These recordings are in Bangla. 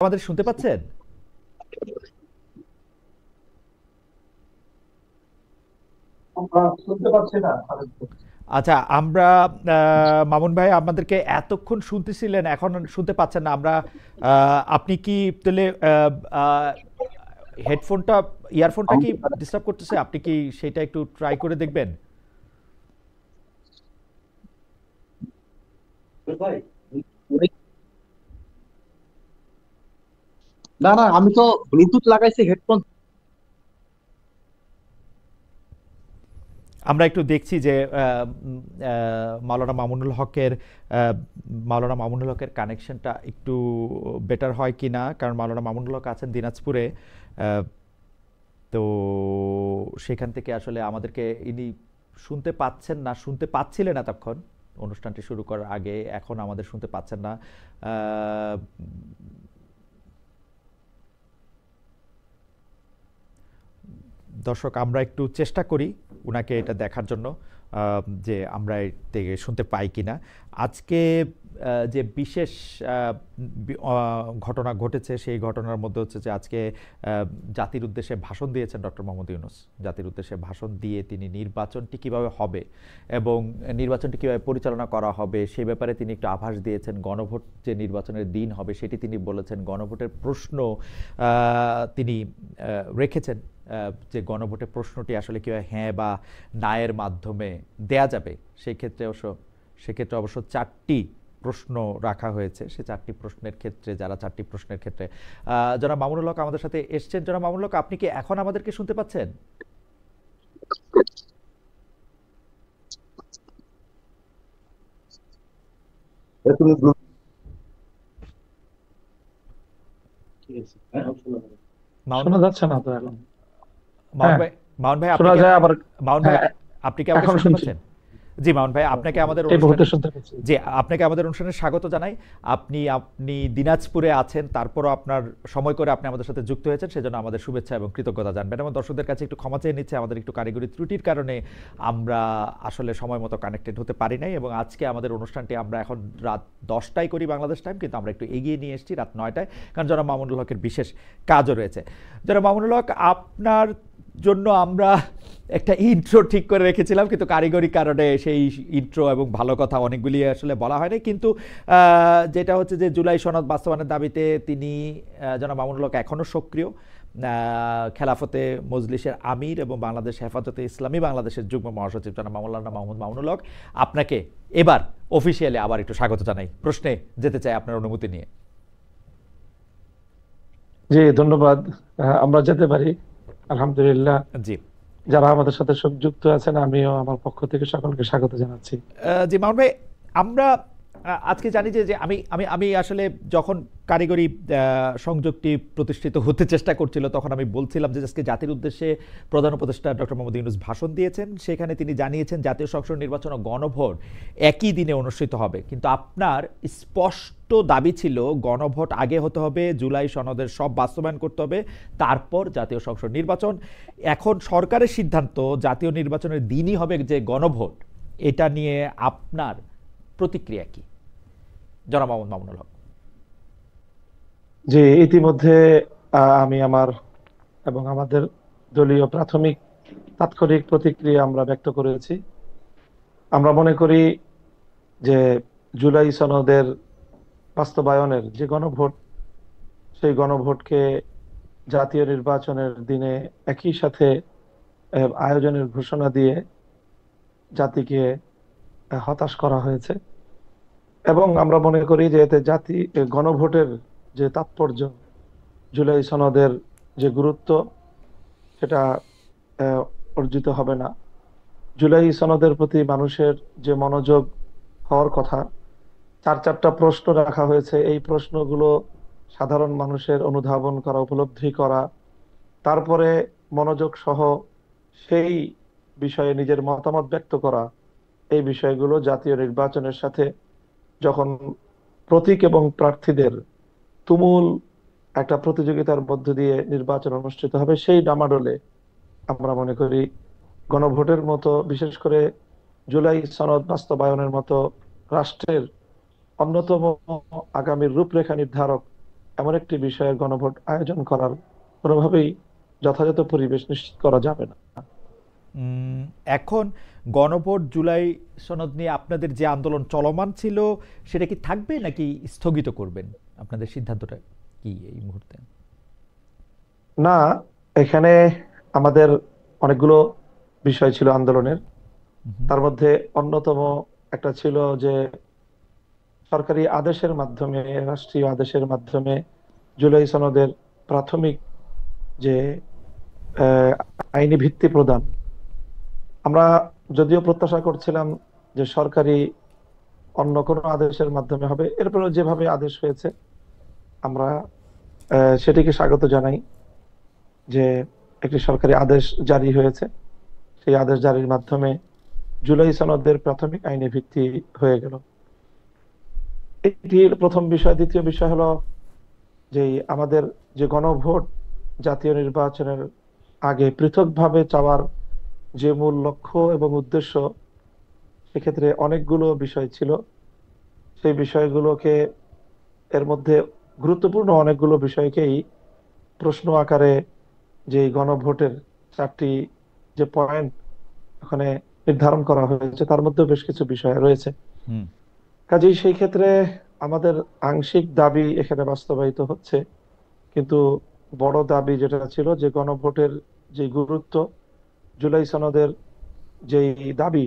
আমাদের শুনতে পাচ্ছেন? আমরা শুনতে পাচ্ছি না আরেকটু। আচ্ছা, আমরা মামুন ভাই আমাদেরকে এতক্ষণ শুনতেছিলেন, এখন শুনতে পাচ্ছেন না। আমরা আপনি কি তাহলে হেডফোনটা, ইয়ারফোনটা কি ডিস্টার্ব করতেছে? আপনি কি সেটা একটু ট্রাই করে দেখবেন? না না, আমি তো ব্লুটুথ লাগাইছি, হেডফোন। আমরা একটু দেখছি যে মাওলানা মামুনুল হকের কানেকশনটা একটু বেটার হয় কি না, কারণ মাওলানা মামুনুল হক আছেন দিনাজপুরে। আহ, তো সেখান থেকে আসলে আমাদেরকে ইনি শুনতে পাচ্ছেন না, শুনতে পাচ্ছিলেন এতক্ষণ অনুষ্ঠানটি শুরু করার আগে, এখন আমাদের শুনতে পাচ্ছেন না। আহ, দর্শক, আমরা একটু চেষ্টা করি উনাকে এটা দেখার জন্য, যে আমরা এর থেকে শুনতে পাই কিনা। আজকে যে বিশেষ ঘটনা ঘটেছে, সেই ঘটনার মধ্যে হচ্ছে যে আজকে জাতির উদ্দেশ্যে ভাষণ দিয়েছেন ডক্টর মোহাম্মদ ইউনূস। জাতির উদ্দেশ্যে ভাষণ দিয়ে তিনি নির্বাচনটি কিভাবে হবে এবং নির্বাচনটি কিভাবে পরিচালনা করা হবে সে ব্যাপারে তিনি একটু আভাস দিয়েছেন। গণভোট যে নির্বাচনের দিন হবে সেটি তিনি বলেছেন। গণভোটের প্রশ্ন তিনি রেখেছেন, যে গণভোটের প্রশ্নটি আসলে কীভাবে হ্যাঁ বা না এর মাধ্যমে দেয়া যাবে। সেক্ষেত্রে অবশ্য চারটি প্রশ্ন রাখা হয়েছে। সে চারটি প্রশ্নের ক্ষেত্রে, চারটি প্রশ্নের ক্ষেত্রে জনাব মামুনুল হক আমাদের সাথে এসছেন। জনাব মামুনুল হক, আপনি কি এখন আমাদেরকে শুনতে পাচ্ছেন? তুমি মামুন শোনা যাচ্ছে না তো এখন? মামুন হ্যাঁ, ভাই, মামুন ভাই আপনি শোনা কি যায় আবার। মামুন ভাই হ্যাঁ, আপনি কি আমাকে এখন শুনতে শুনছি। পাচ্ছেন? জি মামুন ভাই, আপনাকে আমাদের এই মুহূর্তে অনুষ্ঠানে, শুনতে পাচ্ছি। জি আপনাকে আমাদের অনুষ্ঠানে স্বাগত জানাই। আপনি আপনি দিনাজপুরে আছেন, তারপরও আপনার সময় করে আপনি আমাদের সাথে যুক্ত হয়েছেন, সেজন্য আমাদের শুভেচ্ছা এবং কৃতজ্ঞতা জানবেন। এবং দর্শকদের কাছে একটু ক্ষমা চেয়ে নিচ্ছে, আমাদের একটু কারিগরি ত্রুটির কারণে আমরা আসলে সময় মতো কানেক্টেড হতে পারি নাই। এবং আজকে আমাদের অনুষ্ঠানটি আমরা এখন রাত 10টায় করি বাংলাদেশ টাইম, কিন্তু আমরা একটু এগিয়ে নিয়ে এসেছি রাত 9টায়, কারণ জনাব মামুনুল হকের বিশেষ কাজও রয়েছে। জনাব মামুনুল হক, আপনার জন্য আমরা একটা ইন্ট্রো ঠিক করে রেখেছিলাম, কিন্তু কারিগরি কারণে সেই ইন্ট্রো এবং ভালো কথা অনেকগুলি আসলে বলা হয়নি। কিন্তু যেটা হচ্ছে যে জুলাই সনদ বাস্তবায়নের দাবিতে তিনি, জনাব মামুনুল হক এখনও সক্রিয়। খেলাফতে মজলিসের আমির এবং বাংলাদেশ হেফাজতে ইসলামী বাংলাদেশের যুগ্ম মহাসচিব জনাব মাওলানা মাহমুদ মামুনুল হক, আপনাকে এবার অফিসিয়ালি আবার একটু স্বাগত জানাই। প্রশ্নে যেতে চাই আপনার অনুমতি নিয়ে। জি, ধন্যবাদ। আমরা যেতে পারি। আলহামদুলিল্লাহ। জি। যারা আমাদের সাথে যুক্ত আছেন, আমিও আমার পক্ষ থেকে সকলকে স্বাগত জানাচ্ছি। জি মামুন ভাই, আমরা আজকে জানি যে যে আমি আমি আমি আসলে যখন কারিগরি সংযোগটি প্রতিষ্ঠিত হতে চেষ্টা করছিল, তখন আমি বলছিলাম যে আজকে জাতির উদ্দেশ্যে প্রধান উপদেষ্টা ডক্টর মোহাম্মদ ইউনূস ভাষণ দিয়েছেন। সেখানে তিনি জানিয়েছেন জাতীয় সংসদ নির্বাচন ও গণভোট একই দিনে অনুষ্ঠিত হবে, কিন্তু আপনার স্পষ্ট দাবি ছিল গণভোট আগে হতে হবে, জুলাই সনদের সব বাস্তবায়ন করতে হবে, তারপর জাতীয় সংসদ নির্বাচন। এখন সরকারের সিদ্ধান্ত জাতীয় নির্বাচনের দিনই হবে যে গণভোট। এটা নিয়ে আপনার প্রতিক্রিয়া কি, জনাব মোহাম্মদ মামুনুল হক? যে ইতিমধ্যে আমি আমার এবং আমাদের দলীয় প্রাথমিক তাৎক্ষণিক প্রতিক্রিয়া আমরা ব্যক্ত করেছি। আমরা মনে করি যে জুলাই সনদের বাস্তবায়নের যে গণভোট, সেই গণভোটকে জাতীয় নির্বাচনের দিনে একই সাথে আয়োজনের ঘোষণা দিয়ে জাতিকে হতাশ করা হয়েছে। এবং আমরা মনে করি যে এতে গণভোটের যে তাৎপর্য, জুলাই সনদের যে গুরুত্ব, সেটা আহ, অর্জিত হবে না। জুলাই সনদের প্রতি মানুষের যে মনোযোগ হওয়ার কথা, চারটা প্রশ্ন রাখা হয়েছে। এই প্রশ্নগুলো সাধারণ মানুষের অনুধাবন করা, উপলব্ধি করা, তারপরে মনোযোগ সহ সেই বিষয়ে নিজের মতামত ব্যক্ত করা, এই বিষয়গুলো জাতীয় নির্বাচনের সাথে যখন প্রতীক এবং প্রার্থীদের তুমুল একটা প্রতিযোগিতার মধ্য দিয়ে নির্বাচন অনুষ্ঠিত হবে, সেই ডামাডোলে আমরা মনে করি গণভোটের মতো, বিশেষ করে জুলাই সনদ বাস্তবায়নের মতো রাষ্ট্রের অন্যতম আগামীর রূপরেখা নির্ধারক এমন একটি বিষয়ের গণভোট আয়োজন করার কোনোভাবেই যথাযথ পরিবেশ নিশ্চিত করা যাবে না। উম, এখন গণভোট জুলাই সনদ নিয়ে আপনাদের যে আন্দোলন চলমান ছিল সেটা কি থাকবে নাকি স্থগিত করবেন? আপনাদের সিদ্ধান্তটা কি এই মুহূর্তে? না, এখানে আমাদের অনেকগুলো বিষয় ছিল আন্দোলনের। হুম। তার মধ্যে অন্যতম একটা ছিল যে সরকারি আদেশের মাধ্যমে, রাষ্ট্রীয় আদেশের মাধ্যমে জুলাই সনদের প্রাথমিক যে আহ, আইনি ভিত্তি প্রদান, আমরা যদিও প্রত্যাশা করছিলাম যে সরকারি অন্য কোনো আদেশের মাধ্যমে হবে, এরপরে যেভাবে আদেশ হয়েছে আমরা সেটিকে স্বাগত জানাই, যে একটি সরকারি আদেশ জারি হয়েছে। সেই আদেশ জারির মাধ্যমে জুলাই সনদের প্রাথমিক আইনি ভিত্তি হয়ে গেল। এটি প্রথম বিষয়। দ্বিতীয় বিষয় হলো যে আমাদের যে গণভোট জাতীয় নির্বাচনের আগে পৃথকভাবে চাওয়ার যে মূল লক্ষ্য এবং উদ্দেশ্য, সেক্ষেত্রে অনেকগুলো বিষয় ছিল। সেই বিষয়গুলোকে, এর মধ্যে গুরুত্বপূর্ণ অনেকগুলো বিষয়কেই প্রশ্ন আকারে যে গণভোটের 4টি যে পয়েন্ট ওখানে নির্ধারণ করা হয়েছে, তার মধ্যে বেশ কিছু বিষয় রয়েছে। হুম। কাজেই সেই ক্ষেত্রে আমাদের আংশিক দাবি এখানে বাস্তবায়িত হচ্ছে, কিন্তু বড় দাবি যেটা ছিল যে গণভোটের যে গুরুত্ব, জুলাই সনদের যেই দাবি,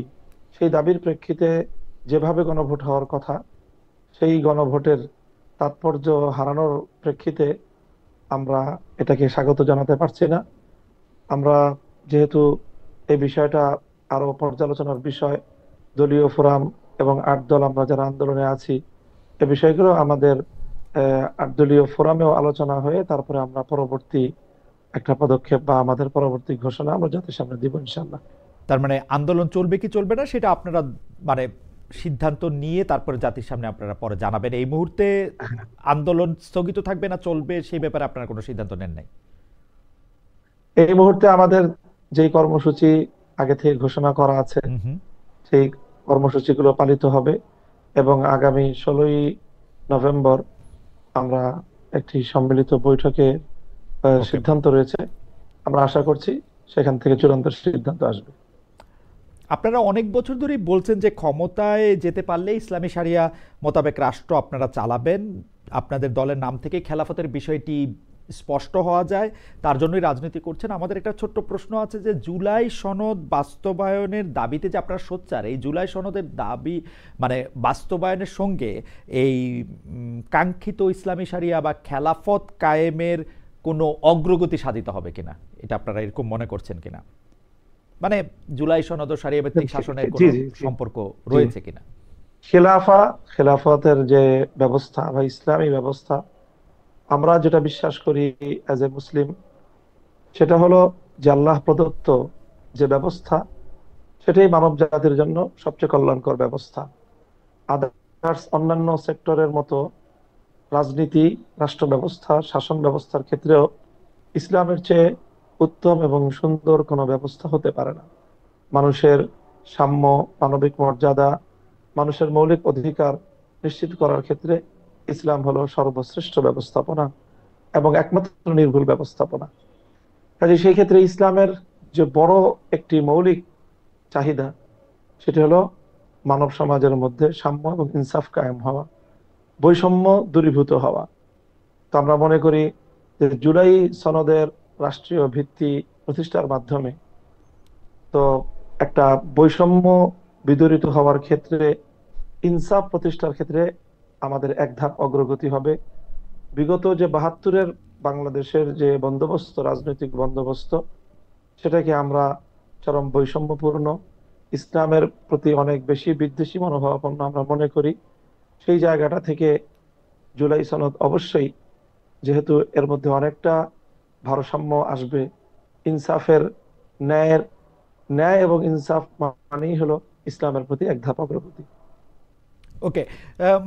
সেই দাবির প্রেক্ষিতে যেভাবে গণভোট হওয়ার কথা, সেই গণভোটের তাৎপর্য হারানোর প্রেক্ষিতে আমরা এটাকে স্বাগত জানাতে পারছি না। আমরা যেহেতু এই বিষয়টা আরো পর্যালোচনার বিষয়, দলীয় ফোরাম এবং 8 দল আমরা যারা আন্দোলনে আছি, এই বিষয়গুলো আমাদের 8 দলীয় ফোরামেও আলোচনা হয়ে তারপরে আমরা পরবর্তী একটা পদক্ষেপ বা আমাদের পরবর্তী ঘোষণা আমরা জাতির সামনে দিব ইনশাল্লাহ। তার মানে আন্দোলন চলবে কি চলবে না সেটা আপনারা মানে সিদ্ধান্ত নিয়ে তারপরে জাতির সামনে আপনারা পরে জানাবেন। এই মুহূর্তে আন্দোলন স্থগিত থাকবে না চলবে সেই ব্যাপারে আপনারা কোনো সিদ্ধান্ত নেন নাই? এই মুহূর্তে আমাদের যেই কর্মসূচি আগে থেকে ঘোষণা করা আছে, হুম হুম। সেই কর্মসূচিগুলো পালিত হবে এবং আগামী 16ই নভেম্বর আমরা একটি সম্মিলিত বৈঠকে ওকে। সিদ্ধান্ত রয়েছে। আমরা আশা করছি সেখান থেকে চূড়ান্ত সিদ্ধান্ত আসবে। আপনারা অনেক বছর ধরেই বলছেন যে ক্ষমতায় যেতে পারলে ইসলামী শারিয়া মোতাবেক রাষ্ট্র আপনারা চালাবেন। আপনাদের দলের নাম থেকে খেলাফতের বিষয়টি স্পষ্ট হওয়া যায়, তার জন্যই রাজনীতি করছেন। আমাদের একটা ছোট্ট প্রশ্ন আছে যে জুলাই সনদ বাস্তবায়নের দাবিতে যে আপনারা সোচ্চার, এই জুলাই সনদের দাবি মানে বাস্তবায়নের সঙ্গে এই কাঙ্ক্ষিত ইসলামী শারিয়া বা খেলাফত কায়েমের কোনো অগ্রগতি সাধিত হবে কিনা, এটা আপনারা এরকম মনে করছেন কিনা? মানে জুলাই সনদ ও শরিয়া ভিত্তিক শাসনের জি কোনো জি জি সম্পর্ক জি। রয়েছে কিনা? খেলাফতের যে ব্যবস্থা বা ইসলামী ব্যবস্থা, আমরা যেটা বিশ্বাস করি অ্যাজ এ মুসলিম, সেটা হলো যে আল্লাহ প্রদত্ত যে ব্যবস্থা, সেটাই মানব জাতির জন্য সবচেয়ে কল্যাণকর ব্যবস্থা। আদার্স অন্যান্য সেক্টরের মতো রাজনীতি, রাষ্ট্র ব্যবস্থা, শাসন ব্যবস্থার ক্ষেত্রেও ইসলামের চেয়ে উত্তম এবং সুন্দর কোনো ব্যবস্থা হতে পারে না। মানুষের সাম্য, মানবিক মর্যাদা, মানুষের মৌলিক অধিকার নিশ্চিত করার ক্ষেত্রে ইসলাম হলো সর্বশ্রেষ্ঠ ব্যবস্থাপনা এবং একমাত্র নির্ভুল ব্যবস্থাপনা। কাজে সেই ক্ষেত্রে ইসলামের যে বড় একটি মৌলিক চাহিদা, সেটি হলো মানব সমাজের মধ্যে সাম্য এবং ইনসাফ কায়েম হওয়া, বৈষম্য দূরীভূত হওয়া। তো আমরা মনে করি যে জুলাই সনদের রাষ্ট্রীয় ভিত্তি প্রতিষ্ঠার মাধ্যমে তো একটা বৈষম্য বিদরিত হওয়ার ক্ষেত্রে, ইনসাফ প্রতিষ্ঠার ক্ষেত্রে আমাদের এক ধাপ অগ্রগতি হবে। বিগত যে 72-এর বাংলাদেশের যে বন্দোবস্ত, রাজনৈতিক বন্দোবস্ত, সেটাকে আমরা চরম বৈষম্যপূর্ণ, ইসলামের প্রতি অনেক বেশি বিদ্বেষী মনোভাবাপন্ন আমরা মনে করি। সেই জায়গাটা থেকে জুলাই সনদ অবশ্যই, যেহেতু এর মধ্যে অনেকটা ভারসাম্য আসবে, ইনসাফের, ন্যায়ের, ন্যায় এবং ইনসাফ মানেই হলো ইসলামের প্রতি এক ধাপ অগ্রগতি। ওকে,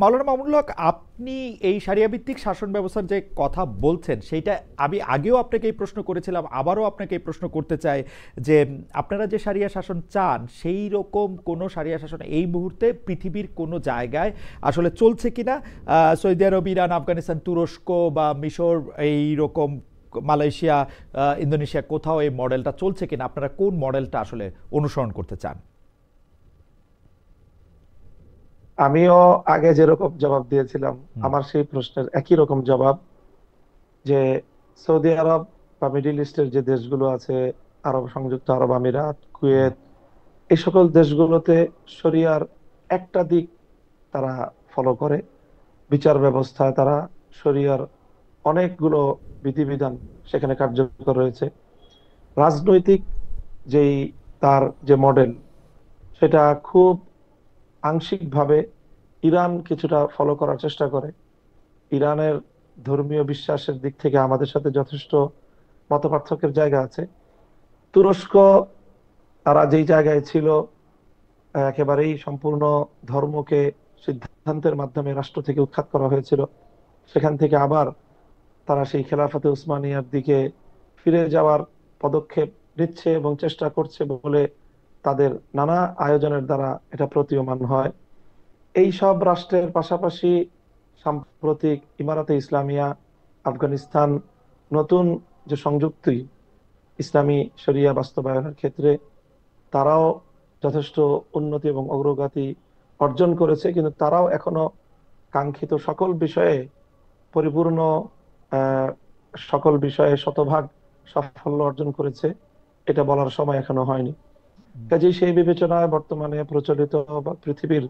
মাওলানা মামুনুল হক, আপনি এই শারিয়া ভিত্তিক শাসন ব্যবস্থার যে কথা বলছেন সেইটা আমি আগেও আপনাকে এই প্রশ্ন করেছিলাম, আবারও আপনাকে এই প্রশ্ন করতে চাই যে আপনারা যে শারিয়া শাসন চান সেই রকম কোনো শারিয়া শাসন এই মুহূর্তে পৃথিবীর কোনো জায়গায় আসলে চলছে কিনা? সৌদি আরব, ইরান, আফগানিস্তান, তুরস্ক বা মিশর, এই রকম মালয়েশিয়া, ইন্দোনেশিয়া, কোথাও এই মডেলটা চলছে কিনা? আপনারা কোন মডেলটা আসলে অনুসরণ করতে চান? আমিও আগে যেরকম জবাব দিয়েছিলাম, আমার সেই প্রশ্নের একই রকম জবাব, যে সৌদি আরব বা মিডিল ইস্টের যে দেশগুলো আছে, আরব সংযুক্ত আরব আমিরাত, কুয়েত, এই সকল দেশগুলোতে শরিয়ার একটা দিক তারা ফলো করে। বিচার ব্যবস্থা তারা শরিয়ার অনেকগুলো বিধিবিধান সেখানে কার্যকর রয়েছে। রাজনৈতিক যেই তার যে মডেল, সেটা খুব আংশিকভাবে ইরান কিছুটা ফলো করার চেষ্টা করে। ইরানের ধর্মীয় বিশ্বাসের দিক থেকে আমাদের সাথে যথেষ্ট মতপার্থক্যের জায়গা আছে। তুরস্ক, তারা যেই জায়গায় ছিল, একেবারেই সম্পূর্ণ ধর্মকে সিদ্ধান্তের মাধ্যমে রাষ্ট্র থেকে উৎখাত করা হয়েছিল, সেখান থেকে আবার তারা সেই খেলাফতে উসমানিয়ার দিকে ফিরে যাওয়ার পদক্ষেপ নিচ্ছে এবং চেষ্টা করছে বলে তাদের নানা আয়োজনের দ্বারা এটা প্রতীয়মান হয়। এই সব রাষ্ট্রের পাশাপাশি সাম্প্রতিক ইমারাতে ইসলামিয়া, আফগানিস্তান নতুন যে সংযুক্তি ইসলামী শরিয়া বাস্তবায়নের ক্ষেত্রে, তারাও যথেষ্ট উন্নতি এবং অগ্রগতি অর্জন করেছে, কিন্তু তারাও এখনো কাঙ্ক্ষিত সকল বিষয়ে পরিপূর্ণ আহ, সকল বিষয়ে শতভাগ সাফল্য অর্জন করেছে এটা বলার সময় এখনো হয়নি। কাজেই সেই বিবেচনায় বর্তমানে প্রচলিত বা পৃথিবীর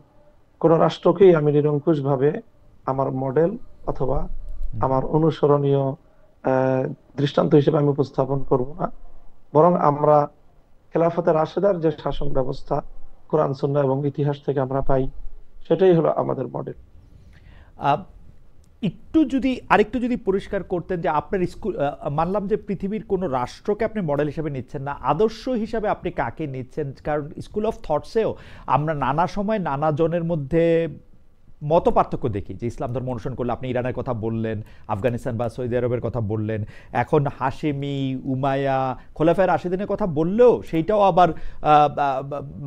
কোন রাষ্ট্রকেই আমি নিরঙ্কুশ ভাবে আমার মডেল অথবা আমার অনুসরণীয় আহ, দৃষ্টান্ত হিসেবে আমি উপস্থাপন করব না। বরং আমরা খেলাফতে রাশেদার যে শাসন ব্যবস্থা কোরআন সুন্নাহ এবং ইতিহাস থেকে আমরা পাই, সেটাই হলো আমাদের মডেল। আহ, একটু যদি আরেকটু যদি পরিষ্কার করতেন যে আপনার স্কুল, মানলাম যে পৃথিবীর কোনো রাষ্ট্রকে আপনি মডেল হিসেবে নিচ্ছেন না, আদর্শ হিসাবে আপনি কাকে নিচ্ছেন? কারণ স্কুল অফ থটসেও আমরা নানা সময় নানা জনের মধ্যে মত পার্থক্য দেখি। যে ইসলাম ধর্ম অনুসরণ করলে, আপনি ইরানের কথা বললেন, আফগানিস্তান বা সৌদি আরবের কথা বললেন, এখন হাশেমি, উমায়া, খোলাফায়ে রাশিদিনের কথা বললেও সেইটাও আবার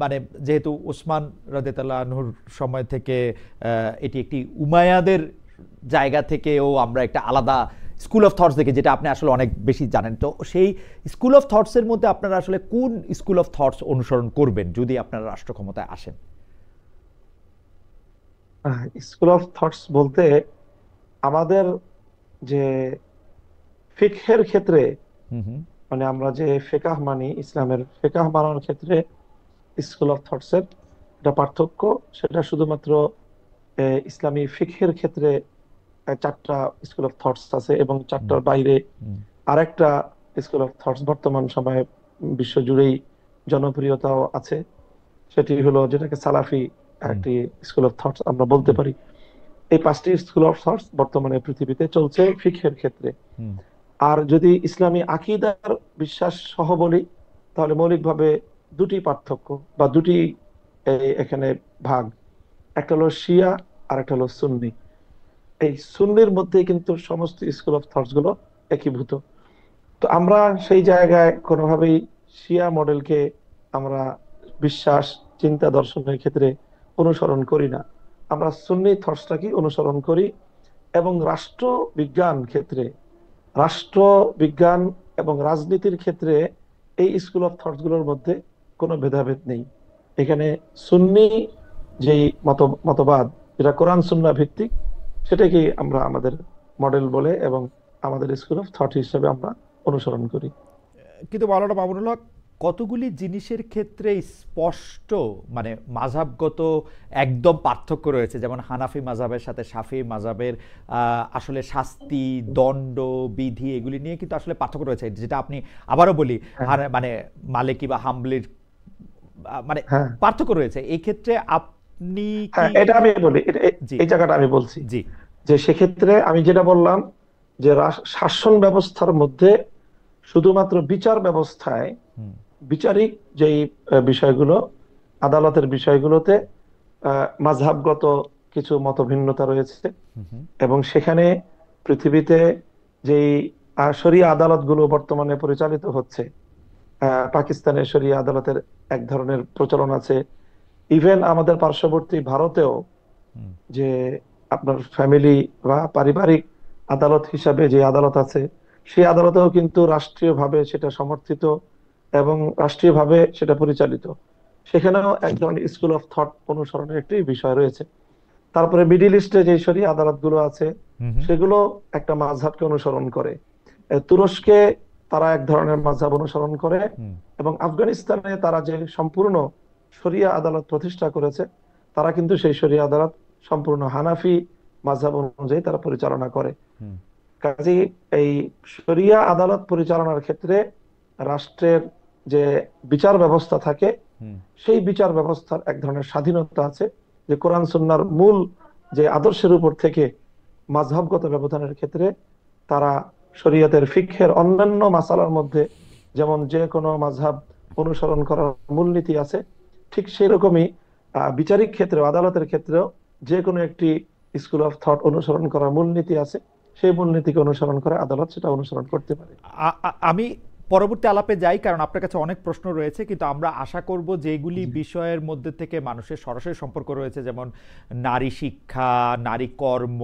মানে যেহেতু ওসমান রাদিয়াল্লাহু আনহুর সময় থেকে এটি একটি উমায়াদের জায়গা থেকেও আমরা একটা আলাদা স্কুল অফ থটস দেখি, যেটা আপনি আসলে অনেক বেশি জানেন। তো সেই স্কুল অফ থটসের মধ্যে আপনারা আসলে কোন স্কুল অফ থটস অনুসরণ করবেন যদি আপনারা রাষ্ট্র ক্ষমতায় আসেন? স্কুল অফ থটস বলতে আমাদের যে ফিকহের ক্ষেত্রে, হুম হুম মানে আমরা যে ফিকাহ মানি, ইসলামের ফিকাহ মানার ক্ষেত্রে স্কুল অফ থটস এর একটা পার্থক্য, সেটা শুধুমাত্র ইসলামী ফিকহের ক্ষেত্রে চারটা স্কুল অফ থটস আছে, এবং হুম চারটার বাইরে হুম আরেকটা স্কুল অফ থটস বর্তমান সময়ে বিশ্বজুড়েই জনপ্রিয়তাও আছে। সেটি হলো যেটাকে সালাফি হুম একটি স্কুল অফ থটস আমরা বলতে হুম পারি। এই পাঁচটি স্কুল অফ থটস বর্তমানে পৃথিবীতে চলছে ফিকহের ক্ষেত্রে। হুম আর যদি ইসলামী আকীদার বিশ্বাস সহ বলি, তাহলে মৌলিকভাবে দুটি পার্থক্য বা দুটি এখানে ভাগ, একটা হলো শিয়া আর একটা হলো সুন্নি। এই সুন্নির মধ্যে কিন্তু সমস্ত স্কুল অফ থটস গুলো একীভূত। তো আমরা সেই জায়গায় কোনোভাবেই শিয়া মডেলকে আমরা বিশ্বাস, চিন্তা, দর্শনের ক্ষেত্রে অনুসরণ করি না। আমরা সুন্নি থটসটাকে অনুসরণ করি। এবং রাষ্ট্রবিজ্ঞান ক্ষেত্রে, রাষ্ট্রবিজ্ঞান এবং রাজনীতির ক্ষেত্রে এই স্কুল অফ থটস গুলোর মধ্যে কোনো ভেদাভেদ নেই। এখানে সুন্নি যেই মতবাদ, যেটা কোরআন সুন্নাহ ভিত্তিক, সেটাকে আমরা আমাদের মডেল বলে এবং আমাদের স্কুল অফ থট হিসেবে আমরা অনুসরণ করি। কিন্তু মাওলানা মামুনুল হক, কতগুলি জিনিসের ক্ষেত্রে স্পষ্ট মানে মাযহাবগত একদম পার্থক্য রয়েছে। যেমন হানাফি মাযহাবের সাথে শাফি মাযহাবের আসলে শাস্তি, দণ্ড, বিধি এগুলি নিয়ে কিন্তু আসলে পার্থক্য রয়েছে, যেটা আপনি আবারও বলি হ্যাঁ, মানে মালিকি বা হাম্বলির মানে হ্যাঁ, পার্থক্য রয়েছে। এই ক্ষেত্রে আপনি কি? হ্যাঁ, এটা আমি বলি, জি এই জায়গাটা আমি বলছি জি যে সেক্ষেত্রে আমি যেটা বললাম, যে শাসন ব্যবস্থার মধ্যে শুধুমাত্র বিচার ব্যবস্থায় হুম বিচারিক যেই বিষয়গুলো, আদালতের বিষয়গুলোতে মাযহাবগত কিছু মতভিন্নতা রয়েছে, হুম হুম এবং সেখানে পৃথিবীতে যেই শরিয়া আদালতগুলো বর্তমানে পরিচালিত হচ্ছে, পাকিস্তানের শরিয়া আদালতের এক ধরনের প্রচলন আছে। ইভেন আমাদের পার্শ্ববর্তী ভারতেও হুম যে আপনার ফ্যামিলি বা পারিবারিক আদালত হিসাবে যে আদালত আছে, সেই আদালতেও কিন্তু রাষ্ট্রীয়ভাবে সেটা সমর্থিত এবং রাষ্ট্রীয়ভাবে সেটা পরিচালিত। সেখানেও এক ধরনের স্কুল অফ থট অনুসরণের একটি বিষয় রয়েছে। তারপরে মিডিল ইস্টে যে শরিয়া আদালতগুলো আছে, হুম হুম সেগুলো একটা মাযহাবকে অনুসরণ করে। তুরস্কে তারা এক ধরনের মাযহাব অনুসরণ করে, হুম এবং আফগানিস্তানে তারা যে সম্পূর্ণ শরিয়া আদালত প্রতিষ্ঠা করেছে, তারা কিন্তু সেই শরিয়া আদালত সম্পূর্ণ হানাফি মাযহাব অনুযায়ী তারা পরিচালনা করে। হুম কাজেই এই শরিয়া আদালত পরিচালনার ক্ষেত্রে রাষ্ট্রের যে বিচার ব্যবস্থা থাকে, হুম সেই বিচার ব্যবস্থার এক ধরনের স্বাধীনতা আছে, যে কোরআন সুন্নাহর মূল যে আদর্শের উপর থেকে মাযহাবগত ব্যবধানের ক্ষেত্রে তারা শরীয়তের ফিকহের অন্যান্য মাসালার মধ্যে, যেমন যে কোনো মাযহাব অনুসরণ করার মূলনীতি আছে, ঠিক সেই রকমই বিচারিক ক্ষেত্রে আদালতের ক্ষেত্রেও যে কোনো একটি স্কুল অফ থট অনুসরণ করার মূলনীতি আছে। সেই মূলনীতিকে অনুসরণ করে আদালত সেটা অনুসরণ করতে পারে। আমি পরবর্তী আলাপে যাই, কারণ আপনার কাছে অনেক প্রশ্ন রয়েছে, কিন্তু আমরা আশা করব যেগুলি জি। বিষয়ের মধ্যে থেকে মানুষের সরাসরি সম্পর্ক রয়েছে, যেমন নারী শিক্ষা, নারী কর্ম,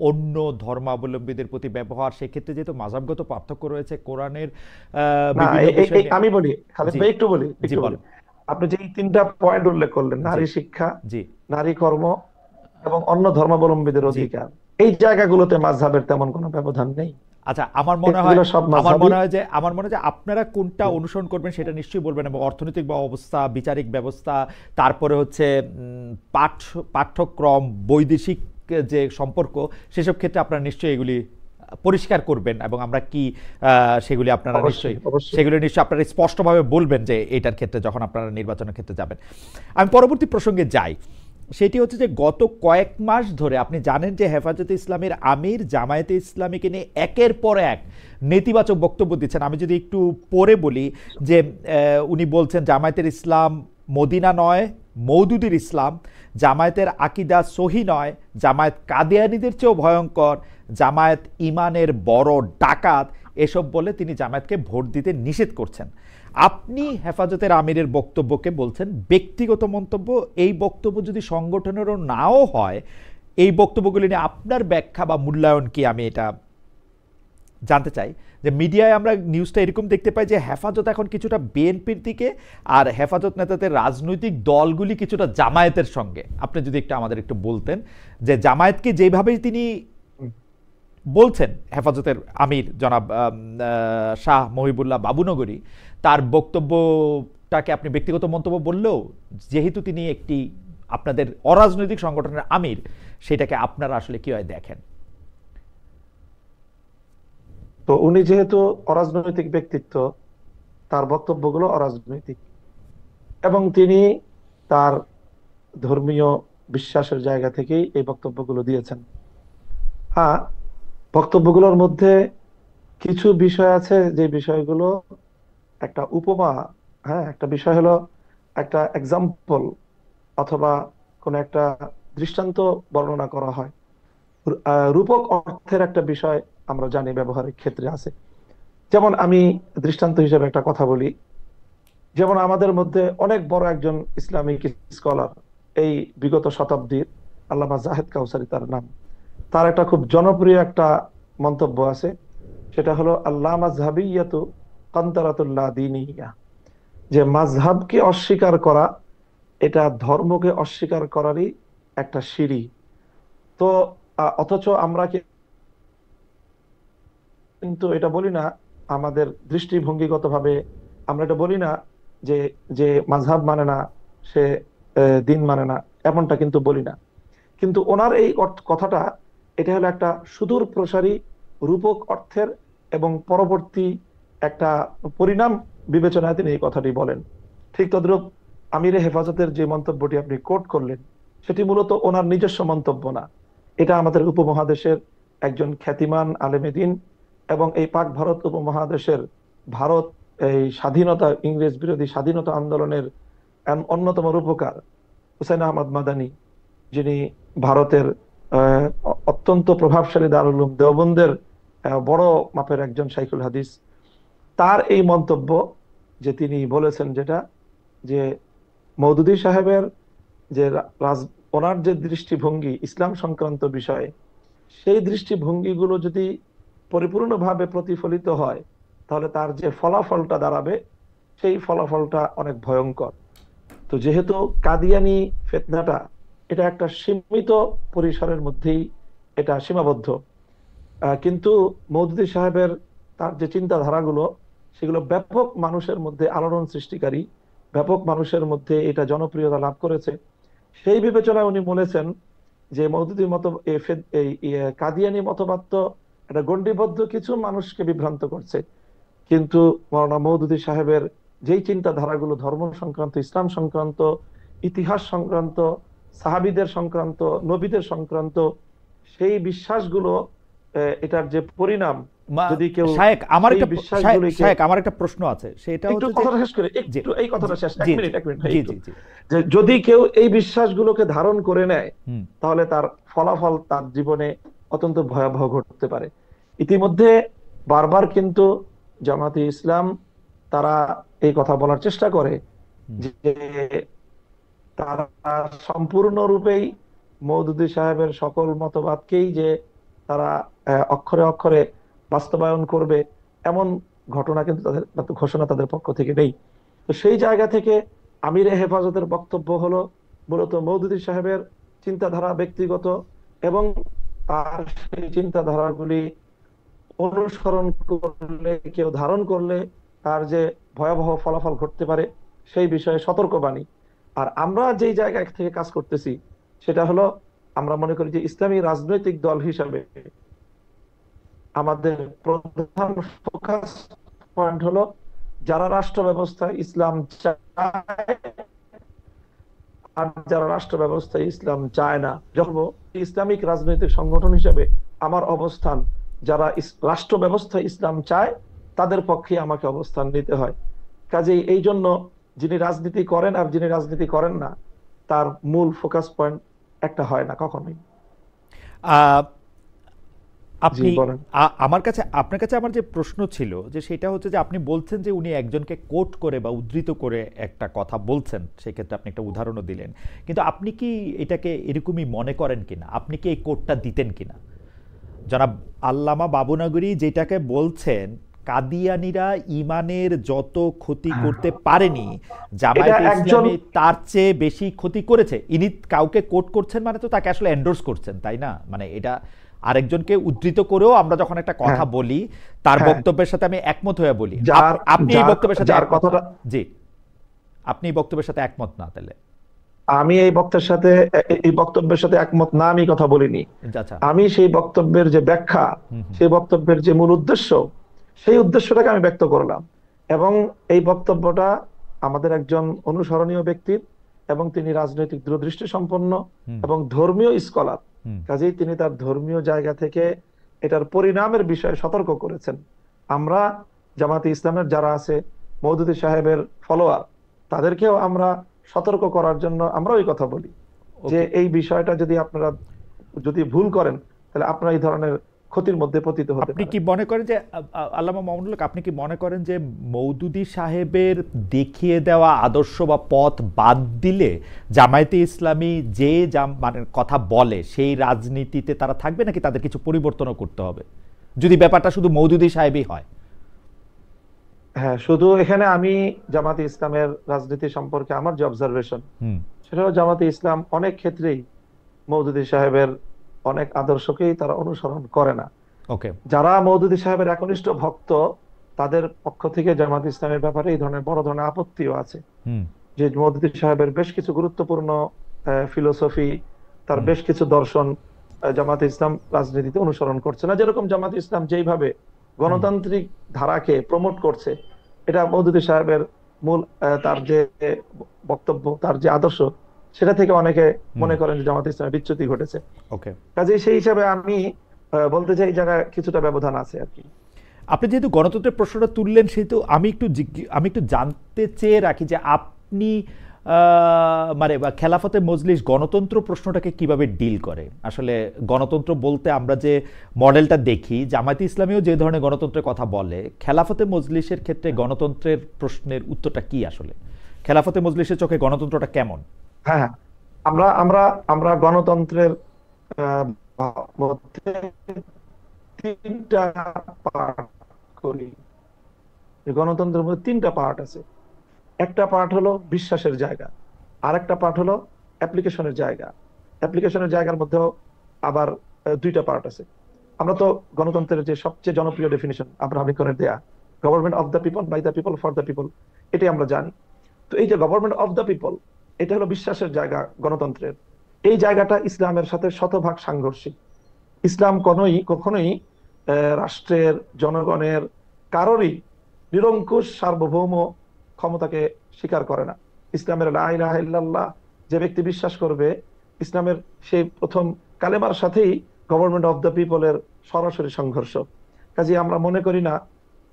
অন্য ধর্মাবলম্বীদের প্রতি ব্যবহার, সেক্ষেত্রে যেহেতু মাযহাবগত পার্থক্য রয়েছে, কোরআনের না, বিভিন্ন বিষয় নিয়ে। আমি বলি, খালেদ জি ভাই একটু বলি, জি একটু বলি। বলেন। আপনি যে এই তিনটা পয়েন্ট উল্লেখ করলেন, জি নারী শিক্ষা, জি নারী কর্ম এবং অন্য ধর্মাবলম্বীদের জি অধিকার, এই জায়গাগুলোতে মাযহাবের তেমন কোনো ব্যবধান নেই। আচ্ছা, আমার মনে হয়, এগুলো সব মাযহাবই। আপনারা কোনটা অনুসরণ করবেন সেটা নিশ্চয়ই বলবেন, এবং অর্থনৈতিক অবস্থা, বিচারিক ব্যবস্থা, তারপরে হচ্ছে পাঠ্যক্রম, বৈদেশিক যে সম্পর্ক, সেসব ক্ষেত্রে আপনারা নিশ্চয়ই এগুলি পরিষ্কার করবেন, এবং আমরা কি সেগুলি আপনারা অবশ্যই, নিশ্চয়ই অবশ্যই। আপনারা স্পষ্টভাবে বলবেন যে এটার ক্ষেত্রে যখন আপনারা নির্বাচনের ক্ষেত্রে যাবেন। আমি পরবর্তী প্রসঙ্গে যাই। সেটি হচ্ছে যে গত কয়েক মাস ধরে আপনি জানেন যে হেফাজতে ইসলামের আমির জামায়াতে ইসলামীকে নিয়ে একের পর এক নেতিবাচক বক্তব্য দিচ্ছেন। আমি যদি একটু পরে বলি যে উনি বলছেন জামায়াতের ইসলাম মদিনা নয়, মওদুদের ইসলাম, জামায়াতের আকিদা সহি নয়, জামায়াত কাদিয়ানীদের চেয়েও ভয়ঙ্কর, জামায়াত ইমানের বড় ডাকাত, এসব বলে তিনি জামায়াতকে ভোট দিতে নিষেধ করছেন। আপনি হেফাজতের আমিরের বক্তব্যকে বলছেন ব্যক্তিগত মন্তব্য। এই বক্তব্য যদি সংগঠনেরও নাও হয়, এই বক্তব্যগুলি নিয়ে আপনার ব্যাখ্যা বা মূল্যায়ন কি, আমি এটা জানতে চাই। যে মিডিয়ায় আমরা নিউজটা এরকম দেখতে পাই যে হেফাজত এখন কিছুটা বিএনপির দিকে, আর হেফাজত নেতাদের রাজনৈতিক দলগুলি কিছুটা জামায়াতের সঙ্গে। আপনি যদি একটু আমাদের একটু বলতেন যে জামায়াতকে যেভাবেই তিনি বলছেন, হেফাজতের আমির জনাব শাহ মহিবুল্লাহ বাবুনগরী, তার বক্তব্যটাকে আপনি ব্যক্তিগত মন্তব্য বললেও, যেহেতু তিনি একটি আপনাদের অরাজনৈতিক সংগঠনের আমির, সেটাকে আপনারা আসলে কিভাবে দেখেন? তো উনি যেহেতু অরাজনৈতিক ব্যক্তিত্ব, তার বক্তব্যগুলো অরাজনৈতিক, এবং তিনি তার ধর্মীয় বিশ্বাসের জায়গা থেকেই এই বক্তব্যগুলো দিয়েছেন। হ্যাঁ, বক্তব্যগুলোর মধ্যে কিছু বিষয় আছে যে বিষয়গুলো একটা উপমা, হ্যাঁ, একটা বিষয় হলো একটা এক্সাম্পল অথবা কোন একটা দৃষ্টান্ত বর্ণনা করা হয়। রূপক অর্থের একটা বিষয় আমরা জানি ব্যবহারিক ক্ষেত্রে আছে। যেমন আমি দৃষ্টান্ত হিসেবে একটা কথা বলি। যেমন আমাদের মধ্যে অনেক বড় একজন ইসলামিক স্কলার, এই বিগত শতাব্দীর, আল্লামা জাহেদ কাউসারী তার নাম। তার একটা খুব জনপ্রিয় একটা মন্তব্য আছে, সেটা হলো আল্লাহ মাযহাবিয়াতু কান্তারাতুল্লাহ দীনিয়া, যে মাযহাবকে অস্বীকার করা এটা ধর্মকে অস্বীকার করারই একটা সিঁড়ি। তো অথচ আমরা কিন্তু এটা বলি না, আমাদের দৃষ্টিভঙ্গিগতভাবে আমরা এটা বলি না যে যে মাযহাব মানে না সে দিন মানে না, এমনটা কিন্তু বলি না। কিন্তু ওনার এই কথাটা, এটা হলো একটা সুদূর প্রসারী রূপক অর্থের এবং পরবর্তী একটা পরিণাম বিবেচনায় তিনি এই কথাটি বলেন। ঠিক তদ্রূপ আমিরে হেফাজতের যে মন্তব্যটি আপনি কোট করলেন, সেটি মূলত ওনার নিজস্ব মন্তব্য না। এটা আমাদের উপমহাদেশের একজন খ্যাতিমান আলেমে দ্বীন এবং এই পাক ভারত উপমহাদেশের, ভারত এই স্বাধীনতা, ইংরেজ বিরোধী স্বাধীনতা আন্দোলনের অন্যতম রূপকার হুসাইন আহমদ মাদানী, যিনি ভারতের অত্যন্ত প্রভাবশালী দারুল উলুম দেওবন্দের বড় মাপের একজন শাইখুল হাদিস, তার এই মন্তব্য যে তিনি বলেছেন যেটা, যে মওদুদী সাহেবের যে ওনার যে দৃষ্টিভঙ্গি ইসলাম সংক্রান্ত বিষয়ে, সেই দৃষ্টিভঙ্গিগুলো যদি পরিপূর্ণভাবে প্রতিফলিত হয় তাহলে তার যে ফলাফলটা দাঁড়াবে সেই ফলাফলটা অনেক ভয়ঙ্কর। তো যেহেতু কাদিয়ানি ফিতনাটা এটা একটা সীমিত পরিসরের মধ্যেই এটা সীমাবদ্ধ, কিন্তু মওদুদী সাহেবের তার যে চিন্তাধারাগুলো সেগুলো ব্যাপক মানুষের মধ্যে আলোড়ন সৃষ্টিকারী, ব্যাপক মানুষের মধ্যে এটা জনপ্রিয়তা লাভ করেছে। সেই বিবেচনায় উনি বলেছেন যে মওদুদী মত কাদিয়ানি মতবাদ তো এটা গণ্ডিবদ্ধ কিছু মানুষকে বিভ্রান্ত করছে, কিন্তু মাওলানা মওদুদী সাহেবের যেই চিন্তাধারাগুলো ধর্ম সংক্রান্ত, ইসলাম সংক্রান্ত, ইতিহাস সংক্রান্ত, সাহাবীদের সংক্রান্ত, নবীদের সংক্রান্ত, সেই বিশ্বাসগুলো, এটার যে পরিণাম, যদি কেউ শায়েখ সেই বিশ্বাসগুলিকে, আমার একটা প্রশ্ন আছে, সেটা একটু হচ্ছে কথাটা শেষ করে, একটু এই কথাটা শেষ, এক মিনিট ভাই, জি একটু। জি জি যে যদি কেউ এই বিশ্বাসগুলোকে ধারণ করে নেয় তাহলে তার ফলাফল তার জীবনে অত্যন্ত ভয়াবহ ঘটতে পারে। ইতিমধ্যে বারবার কিন্তু জামাতে ইসলাম তারা এই কথা বলার চেষ্টা করে যে তারা সম্পূর্ণরূপেই মওদুদী সাহেবের সকল মতবাদকেই যে তারা অক্ষরে অক্ষরে বাস্তবায়ন করবে, এমন ঘটনা কিন্তু তাদের ঘোষণা তাদের পক্ষ থেকে নেই। তো সেই জায়গা থেকে আমিরে হেফাজতের বক্তব্য হলো মূলত মওদুদী সাহেবের চিন্তাধারা ব্যক্তিগত, এবং তার সেই চিন্তাধারাগুলি অনুসরণ করলে, কেউ ধারণ করলে তার যে ভয়াবহ ফলাফল ঘটতে পারে সেই বিষয়ে সতর্কবাণী। আর আমরা যেই জায়গা থেকে কাজ করতেছি সেটা হলো, আমরা মনে করি যে ইসলামী রাজনৈতিক দল হিসাবে আমাদের প্রধান ফোকাস পয়েন্ট হলো যারা রাষ্ট্র ব্যবস্থায় ইসলাম চায় আর যারা রাষ্ট্র ব্যবস্থায় ইসলাম চায় না। যখন ইসলামিক রাজনৈতিক সংগঠন হিসেবে আমার অবস্থান, যারা রাষ্ট্র ব্যবস্থায় ইসলাম চায় তাদের পক্ষে আমাকে অবস্থান নিতে হয়। কাজেই এই জন্য যিনি রাজনীতি করেন আর যিনি রাজনীতি করেন না, তার মূল ফোকাস পয়েন্ট একটা হয় না কখনোই। আপনি আপনার কাছে আমার যে প্রশ্ন ছিল যে সেটা হচ্ছে যে আপনি বলছেন যে উনি একজনকে কোট করে বা উদ্ধৃত করে একটা কথা বলছেন, সেক্ষেত্রে আপনি একটা উদাহরণও দিলেন, কিন্তু আপনি কি এটাকে এরকমই মনে করেন কিনা, আপনি কি এই কোটটা দিতেন কিনা? জনাব আল্লামা বাবুনগরী যেটাকে বলছেন, কাদিয়ানীরা ইমানের যত ক্ষতি করতে পারেনি জামায়াতে ইসলামী তার চেয়ে বেশি ক্ষতি করেছে। ইনি কাউকে কোট করছেন মানে তো তাকে আসলে এন্ডোর্স করছেন, তাই না? মানে এটা আরেকজনকে উদ্ধৃত করেও আমরা যখন একটা কথা বলি তার বক্তব্যের সাথে আমি একমত হয়ে বলি। আপনি এই বক্তব্যের সাথে কথাটা, জি, আপনি এই বক্তব্যের সাথে একমত না? তাহলে আমি এই বক্তব্যের সাথে একমত না, আমি কথা বলিনি। আমি সেই বক্তব্যের যে ব্যাখ্যা, সেই বক্তব্যের যে মূল উদ্দেশ্য, সেই উদ্দেশ্যটাকে আমি ব্যক্ত করলাম। এবং এই বক্তব্যটা আমাদের একজন অনুসরণীয় ব্যক্তির, এবং তিনি রাজনৈতিক দূরদৃষ্টি সম্পন্ন এবং ধর্মীয় স্কলার, কাজেই তিনি তার ধর্মীয় জায়গা থেকে এটার পরিণামের বিষয়ে সতর্ক করেছেন। আমরা জামাতে ইসলামের যারা আছে, মওদুদী সাহেবের ফলোয়ার, তাদেরকেও আমরা সতর্ক করার জন্য আমরা ওই কথা বলি যে এই বিষয়টা যদি আপনারা ভুল করেন তাহলে আপনারা এই ধরনের ক্ষতির মধ্যে পতিত হতে পারেন। আপনি কি মনে করেন যে আল্লামা মামুনুল হক, আপনি কি মনে করেন যে মওদুদী সাহেবের দেখিয়ে দেওয়া আদর্শ বা পথ বাদ দিলে জামায়াতে ইসলামী যে মানে কথা বলে সেই রাজনীতিতে তারা থাকবে, নাকি তাদের কিছু পরিবর্তনও করতে হবে যদি ব্যাপারটা শুধু মওদুদী সাহেবই হয়? হ্যাঁ, শুধু এখানে আমি জামাতে ইসলামের রাজনীতি সম্পর্কে আমার যে অবজারভেশন, সেটা হলো জামাতে ইসলাম অনেক ক্ষেত্রেই মওদুদী সাহেবের অনেক আদর্শকেই তারা অনুসরণ করে না। যারা মওদুদী সাহেবের একনিষ্ঠ ভক্ত, তাদের পক্ষ থেকে জামাত ইসলামের ব্যাপারে এই ধরনের বড় ধরনের আপত্তিও আছে যে মওদুদী সাহেবের বেশ কিছু গুরুত্বপূর্ণ ফিলোসফি, তার বেশ কিছু দর্শন জামাত ইসলাম রাজনীতিতে অনুসরণ করছে না। যেরকম জামাত ইসলাম যেইভাবে গণতান্ত্রিক ধারাকে প্রমোট করছে, এটা মওদুদী সাহেবের মূল তার যে বক্তব্য, তার যে আদর্শ, সেটা থেকে অনেকে মনে করেন যে জামাত ইসলামের বিচ্যুতি ঘটেছে। কাজে সেই হিসাবে আমি বলতে চাই এই জায়গায় কিছুটা ব্যবধান আছে আর কি। আপনি যেহেতু গণতন্ত্রের প্রশ্নটা তুললেন, সেহেতু আমি একটু জানতে চেয়ে রাখি যে আপনি মানে বা খেলাফতে মজলিস গণতন্ত্র প্রশ্নটাকে কিভাবে ডিল করে? আসলে গণতন্ত্র বলতে আমরা যে মডেলটা দেখি, জামায়াতে ইসলামীও যে ধরনের গণতন্ত্রের কথা বলে, খেলাফতে মজলিসের ক্ষেত্রে গণতন্ত্রের প্রশ্নের উত্তরটা কি আসলে? খেলাফতে মজলিসের চোখে গণতন্ত্রটা কেমন? হ্যাঁ, হ্যাঁ। আমরা আমরা আমরা গণতন্ত্রের আহ, মধ্যে তিনটা পার্ট করি। এই গণতন্ত্রের মধ্যে তিনটা পার্ট আছে। একটা পার্ট হলো বিশ্বাসের জায়গা, আর একটা পার্ট হলো অ্যাপ্লিকেশনের জায়গা। অ্যাপ্লিকেশনের জায়গার মধ্যেও আবার দুইটা পার্ট আছে। আমরা তো গণতন্ত্রের যে সবচেয়ে জনপ্রিয় ডেফিনিশন আব্রাহাম লিঙ্কনের দেয়া, government of the people, by the people, for the people, এটাই আমরা জানি। তো এই যে গভর্নমেন্ট অফ দ্য পিপল, এটা হলো বিশ্বাসের জায়গা গণতন্ত্রের। এই জায়গাটা ইসলামের সাথে শতভাগ সাংঘর্ষিক। ইসলাম কখনোই রাষ্ট্রের, জনগণের, কারোরই নিরঙ্কুশ সার্বভৌম ক্ষমতাকে স্বীকার করে না। ইসলামের লা ইলাহা ইল্লাল্লাহ যে ব্যক্তি বিশ্বাস করবে, ইসলামের সেই প্রথম কালেমার সাথেই গভর্নমেন্ট অফ দ্য পিপলের সরাসরি সংঘর্ষ। কাজে আমরা মনে করি না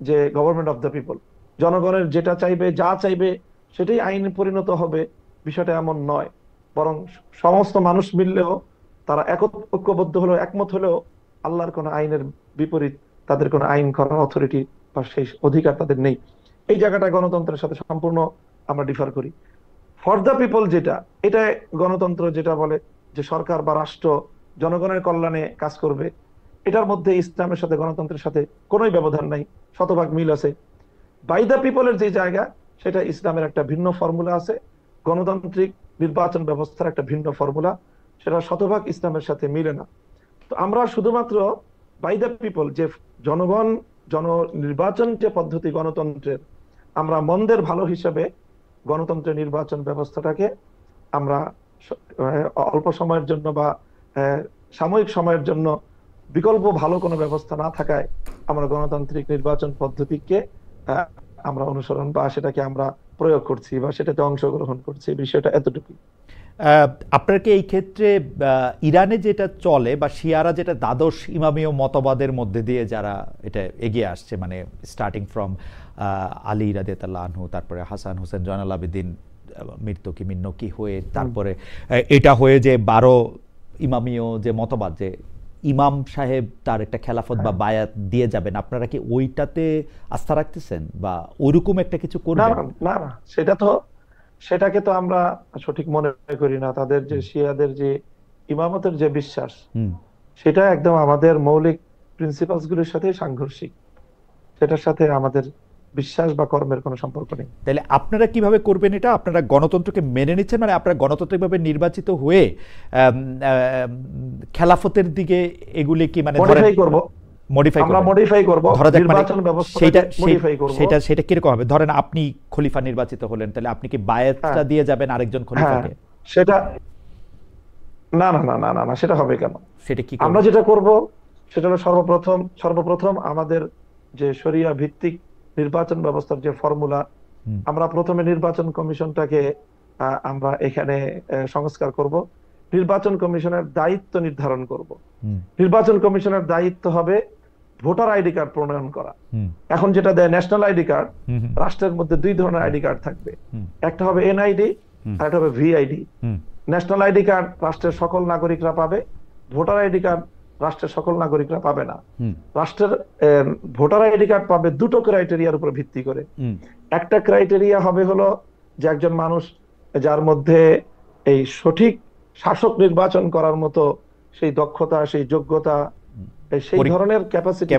যে গভর্নমেন্ট অফ দ্য পিপল, জনগণের যেটা চাইবে, যা চাইবে সেটাই আইনে পরিণত হবে, বিষয়টা এমন নয়। বরং সমস্ত মানুষ মিললেও, তারা ঐক্যবদ্ধ হলেও, একমত হলেও আল্লাহর কোনো আইনের বিপরীত তাদের কোনো আইন করার অথরিটি বা সেই অধিকার তাদের নেই। এই জায়গাটা গণতন্ত্রের সাথে সম্পূর্ণ আমরা ডিফার করি। ফর দ্য পিপল যেটা, এটা গণতন্ত্র যেটা বলে যে সরকার বা রাষ্ট্র জনগণের কল্যাণে কাজ করবে, এটার মধ্যে ইসলামের সাথে গণতন্ত্রের সাথে কোনোই ব্যবধান নাই, শতভাগ মিল আছে। বাই দ্য পিপলের যে জায়গা, সেটা ইসলামের একটা ভিন্ন ফর্মুলা আছে, গণতান্ত্রিক নির্বাচন ব্যবস্থার একটা ভিন্ন ফর্মুলা, সেটা শতভাগ ইসলামের সাথে মিলে না। তো আমরা শুধুমাত্র বাই দ্য পিপল, যে জনগণ, নির্বাচন যে পদ্ধতি গণতন্ত্রের, আমরা মন্দের ভালো হিসেবে গণতন্ত্রের নির্বাচন ব্যবস্থাটাকে আমরা অল্প সময়ের জন্য বা সাময়িক সময়ের জন্য, বিকল্প ভালো কোনো ব্যবস্থা না থাকায় আমরা গণতান্ত্রিক নির্বাচন পদ্ধতিকে আহ, আমরা অনুসরণ বা সেটাকে আমরা প্রয়োগ করছি বা সেটাতে অংশগ্রহণ করছি, বিষয়টা এতটুকু। আপনার কি এই ক্ষেত্রে ইরানে যেটা চলে বা শিয়ারা যেটা দ্বাদশ ইমামীয় মতবাদের মধ্যে দিয়ে যারা এটা এগিয়ে আসছে, মানে স্টার্টিং ফ্রম আলী রাদিয়াল্লাহু আনহু, তারপরে হাসান হোসেন জয়নাল আবেদিন, মির্তকি মিন্নকি হয়ে তারপরে এটা হয়ে যে 12 ইমামীয় যে মতবাদ, যে ইমাম সাহেব তার একটা খেলাফত বা বায়াত দিয়ে যাবেন, আপনারা কি ওইটাতে আস্থা রাখতেছেন বা ওইরকম একটা কিছু না, করবেন? না, না, না, সেটাকে তো আমরা সঠিক মনে করি না। তাদের যে শিয়াদের যে ইমামতের যে বিশ্বাস, হুম। সেটা একদম আমাদের মৌলিক প্রিন্সিপালস গুলির সাথে সাংঘর্ষিক। সেটার সাথে আমাদের বিশ্বাস বা কর্মের কোনো সম্পর্ক নেই। তাহলে আপনারা কিভাবে করবেন এটা? আপনারা গণতন্ত্রকে মেনে নিচ্ছেন, মানে আপনারা গণতান্ত্রিকভাবে নির্বাচিত হয়ে খেলাফতের দিকে এগুলি কি মানে মডিফাই করব, মডিফাই আমরা করবেন? মডিফাই করব, ধরা যাক মানে নির্বাচন ব্যবস্থাটাকে সেটা মডিফাই করব। সেটা সেটা কিরকম হবে? ধরেন আপনি খলিফা নির্বাচিত হলেন, তাহলে আপনি কি বায়াতটা হ্যাঁ, দিয়ে যাবেন আরেকজন হ্যাঁ, খলিফাকে? সেটা না, না, না, না, না, না, সেটা হবে কেন? সেটা কি আমরা করবেন? যেটা করব সেটা হলো সর্বপ্রথম আমাদের যে শরিয়া ভিত্তিক নির্বাচন ব্যবস্থার যে ফর্মুলা, হুম। আমরা প্রথমে নির্বাচন কমিশনটাকে আমরা এখানে সংস্কার করব। নির্বাচন কমিশনের দায়িত্ব নির্ধারণ করব। হুম। নির্বাচন কমিশনের দায়িত্ব হবে ভোটার আইডি কার্ড প্রণয়ন করা। হুম। এখন যেটা দেয় ন্যাশনাল আইডি কার্ড, হুম। হুম। রাষ্ট্রের মধ্যে দুই ধরনের আইডি কার্ড থাকবে। হুম। একটা হবে এনআইডি, হুম। আর একটা হবে ভিআইডি। হুম। ন্যাশনাল আইডি কার্ড রাষ্ট্রের সকল নাগরিকরা পাবে, ভোটার আইডি কার্ড রাষ্ট্রের সকল নাগরিকরা পাবে না। হুম। রাষ্ট্রের ভোটার আইডি কার্ড পাবে দুটো ক্রাইটেরিয়ার উপর ভিত্তি করে। হুম। একটা ক্রাইটেরিয়া হবে হলো যে একজন মানুষ যার মধ্যে এই সঠিক শাসক নির্বাচন করার মতো সেই দক্ষতা, সেই যোগ্যতা, সেই ধরনের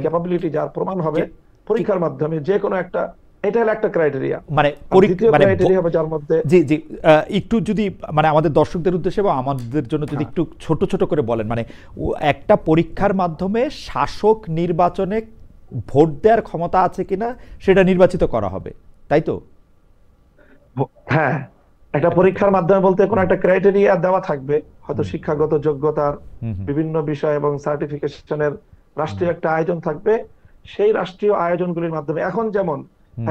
ক্যাপাবিলিটি যার প্রমাণ হবে পরীক্ষার মাধ্যমে যে কোনো একটা, এটা হলো একটা ক্রাইটেরিয়া। মানে দ্বিতীয় ক্রাইটেরিয়া হবে যার মধ্যে, জি জি, একটু যদি মানে আমাদের দর্শকদের উদ্দেশ্যে বা আমাদের জন্য যদি একটু ছোট ছোট করে বলেন, মানে একটা পরীক্ষার মাধ্যমে শাসক নির্বাচনে ভোট দেওয়ার ক্ষমতা আছে কিনা সেটা নির্বাচিত করা হবে, তাই তো? হ্যাঁ, একটা পরীক্ষার মাধ্যমে বলতে কোনো একটা ক্রাইটেরিয়া দেওয়া থাকবে, হয়তো শিক্ষাগত যোগ্যতার বিভিন্ন বিষয় এবং সার্টিফিকেশনের রাষ্ট্রীয় একটা আয়োজন থাকবে। সেই রাষ্ট্রীয় আয়োজনগুলির মাধ্যমে, এখন যেমন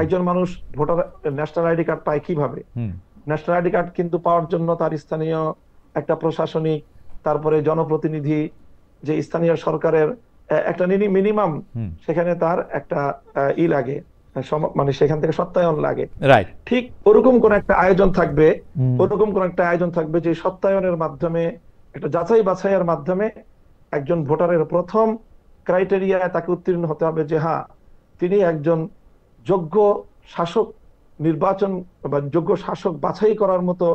একজন মানুষ ভোটার ন্যাশনাল আইডি কার্ড পায় কিভাবে? ন্যাশনাল আইডি কার্ড কিন্তু পাওয়ার জন্য তার স্থানীয় একটা প্রশাসনিক, তারপরে জনপ্রতিনিধি, যে স্থানীয় সরকারের একটা মিনিমাম, সেখানে তার একটা লাগে, মানে সেখান থেকে সত্যায়ন লাগে, রাইট। ঠিক ওরকম কোন একটা আয়োজন থাকবে, ওরকম কোন একটা আয়োজন থাকবে যে সত্যায়নের মাধ্যমে, একটা যাচাই বাছাইয়ের মাধ্যমে একজন ভোটারের প্রথম ক্রাইটেরিয়া তাকে উত্তীর্ণ হতে হবে যে হ্যাঁ, তিনি একজন যোগ্য শাসক নির্বাচন বা যোগ্য শাসক বাছাই করার মতো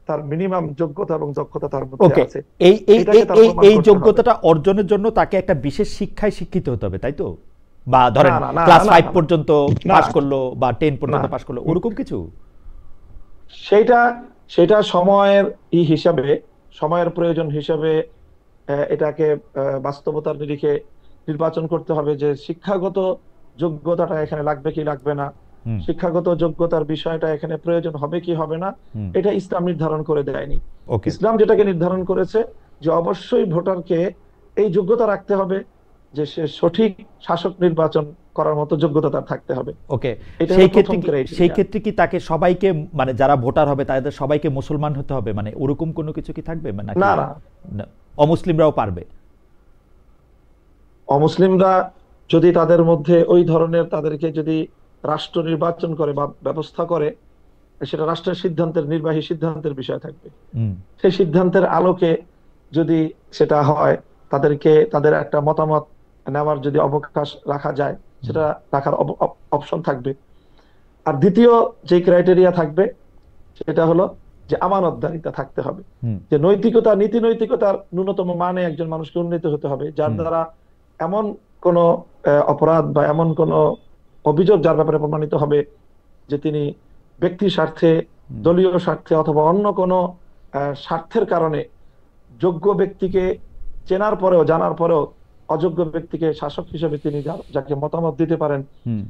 তার মিনিমাম যোগ্যতা এবং দক্ষতা তার মধ্যে ওকে, আছে। এই এই এটাকে তার এই প্রমাণ এই করতে হবে। যোগ্যতাটা অর্জনের জন্য তাকে একটা বিশেষ শিক্ষায় শিক্ষিত হতে হবে, তাই তো? বা ধরেন না, না, না, ক্লাস না, 5 না, পর্যন্ত না, পাস করলো বা 10 পর্যন্ত না। পাস করলো, ওরকম কিছু? সেটা সেটা সময়ের হিসাবে, সময়ের প্রয়োজন হিসাবে এটাকে বাস্তবতার নিরিখে নির্বাচন করতে হবে যে শিক্ষাগত যোগ্যতাটা এখানে লাগবে কি লাগবে না, হুম, শিক্ষাগত যোগ্যতার বিষয়টা এখানে প্রয়োজন হবে কি হবে না, হুম, এটা ইসলাম নির্ধারণ করে দেয়নি। ওকে, ইসলাম যেটাকে নির্ধারণ করেছে যে অবশ্যই ভোটারকে এই যোগ্যতা রাখতে হবে যে সে সঠিক শাসক নির্বাচন করার মতো যোগ্যতা তার থাকতে হবে। ওকে। এটা সেই হলো ক্ষেত্রে প্রথম কি সেই ক্রাইটেরিয়া। ক্ষেত্রে কি তাকে সবাইকে, মানে যারা ভোটার হবে তাদের সবাইকে মুসলমান হতে হবে, মানে ওরকম কোনো কিছু কি থাকবে, মানে নাকি না, না, না, অমুসলিমরাও পারবে? অমুসলিমরা যদি তাদের মধ্যে ওই ধরনের, তাদেরকে যদি রাষ্ট্র নির্বাচন করে বা ব্যবস্থা করে, সেটা রাষ্ট্রের সিদ্ধান্তের, নির্বাহী সিদ্ধান্তের বিষয় থাকবে। হুম, সেই সিদ্ধান্তের আলোকে যদি সেটা হয়, তাদেরকে তাদের একটা মতামত নেওয়ার যদি অবকাশ রাখা যায়, হুম, সেটা রাখার অপশন থাকবে। আর দ্বিতীয় যে ক্রাইটেরিয়া থাকবে সেটা হলো যে আমানতদারিতা থাকতে হবে, হুম, যে নৈতিকতা, নীতি নৈতিকতার ন্যূনতম মানে একজন মানুষকে উন্নীত হতে হবে, যার হুম, দ্বারা এমন কোন অপরাধ বা এমন কোন অভিযোগ যার ব্যাপারে প্রমাণিত হবে যে তিনি ব্যক্তি স্বার্থে, হুম, দলীয় স্বার্থে অথবা অন্য কোনো স্বার্থের কারণে যোগ্য ব্যক্তিকে চেনার পরেও, জানার পরেও অযোগ্য ব্যক্তিকে শাসক হিসেবে তিনি যাকে মতামত দিতে পারেন, হুম,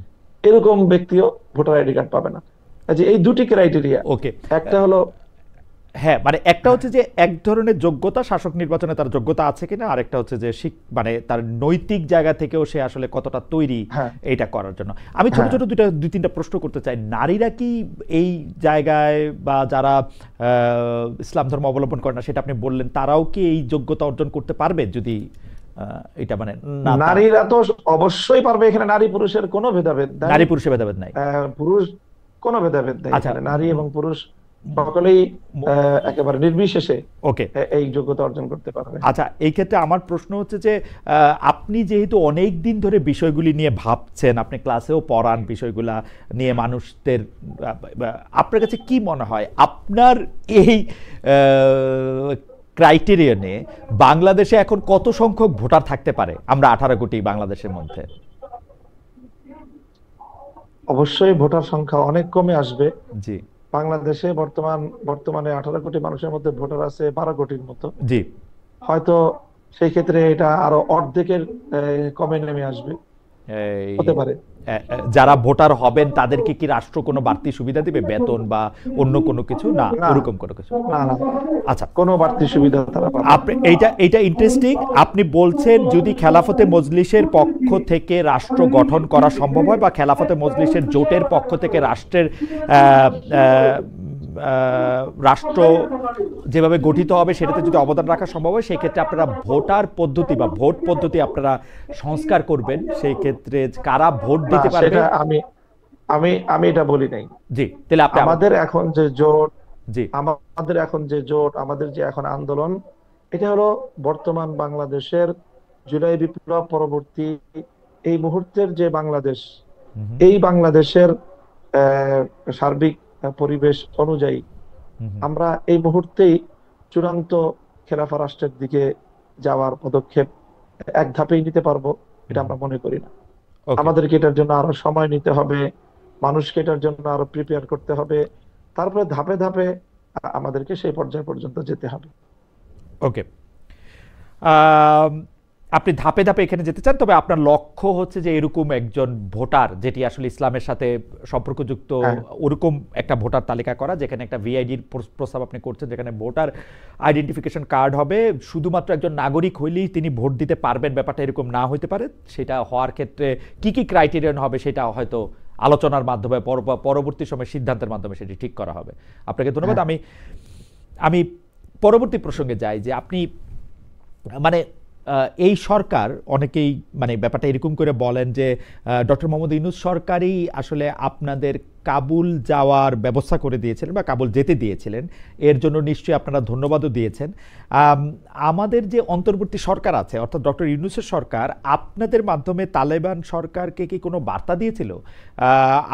এরকম ব্যক্তিও ভোটার আইডি কার্ড পাবে না। কাজে এই দুটি ক্রাইটেরিয়া, ওকে। একটা হলো হ্যাঁ, মানে একটা হ্যাঁ, হচ্ছে যে এক ধরনের যোগ্যতা, শাসক নির্বাচনে তার যোগ্যতা আছে কিনা, আরেকটা হচ্ছে যে মানে তার নৈতিক জায়গা থেকেও সে আসলে কতটা তৈরি হ্যাঁ, এইটা করার জন্য। আমি ছোট হ্যাঁ, ছোট দুই তিনটা প্রশ্ন করতে চাই। নারীরা কি এই জায়গায়, বা যারা ইসলাম ধর্ম অবলম্বন করে না, সেটা আপনি বললেন, তারাও কি এই যোগ্যতা অর্জন করতে পারবে যদি এটা মানে না তারা? নারীরা তো অবশ্যই পারবে। এখানে নারী পুরুষের কোনো ভেদাভেদ নাই। নারী পুরুষে ভেদাভেদ নাই? পুরুষ, কোনো ভেদাভেদ নেই আচ্ছা, এখানে, নারী এবং পুরুষ সকলেই একেবারে নির্বিশেষে ওকে। এই যোগ্যতা অর্জন করতে পারবে। আচ্ছা, এই ক্ষেত্রে আমার প্রশ্ন হচ্ছে যে আপনি যেহেতু অনেক দিন ধরে বিষয়গুলি নিয়ে ভাবছেন, আপনি ক্লাসেও পড়ান বিষয়গুলা নিয়ে মানুষদের, আপনার কাছে কি মনে হয় আপনার এই ক্রাইটেরিয়নে বাংলাদেশে এখন কত সংখ্যক ভোটার থাকতে পারে? আমরা 18 কোটি বাংলাদেশের মধ্যে। অবশ্যই ভোটার সংখ্যা অনেক কমে আসবে। জি, বাংলাদেশে বর্তমানে 18 কোটি মানুষের মধ্যে ভোটার আছে 12 কোটির মতো। জি, হয়তো সেই ক্ষেত্রে এটা আরো অর্ধেকের কমে নেমে আসবে, এই হতে পারে। যারা ভোটার হবেন তাদেরকে কি রাষ্ট্র কোনো বাড়তি সুবিধা দিবে, বেতন বা অন্য কোনো কিছু? না, না, ওরকম কোনো কিছু? না, না, আচ্ছা, কোনো বাড়তি সুবিধা তারা পাবে না। আপনি এইটা ইন্টারেস্টিং। আপনি বলছেন যদি খেলাফতে মজলিসের পক্ষ থেকে রাষ্ট্র গঠন করা সম্ভব হয়, বা খেলাফতে মজলিসের জোটের পক্ষ থেকে রাষ্ট্রের রাষ্ট্র যেভাবে গঠিত হবে সেটাতে যদি অবদান রাখা সম্ভব হয়, সেই ক্ষেত্রে আপনারা ভোটার পদ্ধতি বা ভোট পদ্ধতি আপনারা সংস্কার করবেন। সেই ক্ষেত্রে কারা ভোট না, দিতে পারবে? সেটা আমি আমি আমি এটা বলি নাই। জি, তাহলে আপনি আমাদের এখন যে জোট, জি, আমাদের যে এখন আন্দোলন, এটা হলো বর্তমান বাংলাদেশের জুলাই বিপ্লব পরবর্তী এই মুহূর্তের যে বাংলাদেশ, হুম, এই বাংলাদেশের আহ, সার্বিক পরিবেশ অনুযায়ী হুম, আমরা এই মুহূর্তেই চূড়ান্ত খেলাফা রাষ্ট্রের দিকে যাওয়ার পদক্ষেপ এক ধাপেই নিতে পারবো, এটা হুম, আমরা মনে করি না। ওকে, আমাদেরকে এটার জন্য আরো সময় নিতে হবে, মানুষকে এটার জন্য আরো প্রিপেয়ার করতে হবে, তারপরে ধাপে ধাপে আমাদেরকে সেই পর্যায় পর্যন্ত যেতে হবে। ওকে। আপনি ধাপে ধাপে এখানে যেতে চান, তবে আপনার লক্ষ্য হচ্ছে যে এরকম একজন ভোটার, যেটি আসলে ইসলামের সাথে সম্পর্কযুক্ত, হ্যাঁ, ওরকম একটা ভোটার তালিকা করা, যেখানে একটা ভিআইডির প্রস্তাব আপনি করছেন, যেখানে ভোটার আইডেন্টিফিকেশন কার্ড হবে, শুধুমাত্র একজন নাগরিক হইলেই তিনি ভোট দিতে পারবেন, ব্যাপারটা এরকম না হইতে পারে। সেটা হওয়ার ক্ষেত্রে কি কি ক্রাইটেরিয়ান হবে সেটা হয়তো আলোচনার মাধ্যমে, পরবর্তী সময় সিদ্ধান্তের মাধ্যমে সেটি ঠিক করা হবে। আপনাকে ধন্যবাদ। হ্যাঁ, আমি পরবর্তী প্রসঙ্গে যাই, যে আপনি মানে এই সরকার অনেকেই মানে ব্যাপারটা এরকম করে বলেন যে ডক্টর মোহাম্মদ ইউনূস সরকারই আসলে আপনাদের কাবুল যাওয়ার ব্যবস্থা করে দিয়েছিলেন বা কাবুল যেতে দিয়েছিলেন, এর জন্য নিশ্চয়ই আপনারা ধন্যবাদও দিয়েছেন। আমাদের যে অন্তর্বর্তী সরকার আছে অর্থাৎ ডক্টর ইউনূসের সরকার আপনাদের মাধ্যমে তালেবান সরকারকে কি কোনো বার্তা দিয়েছিল?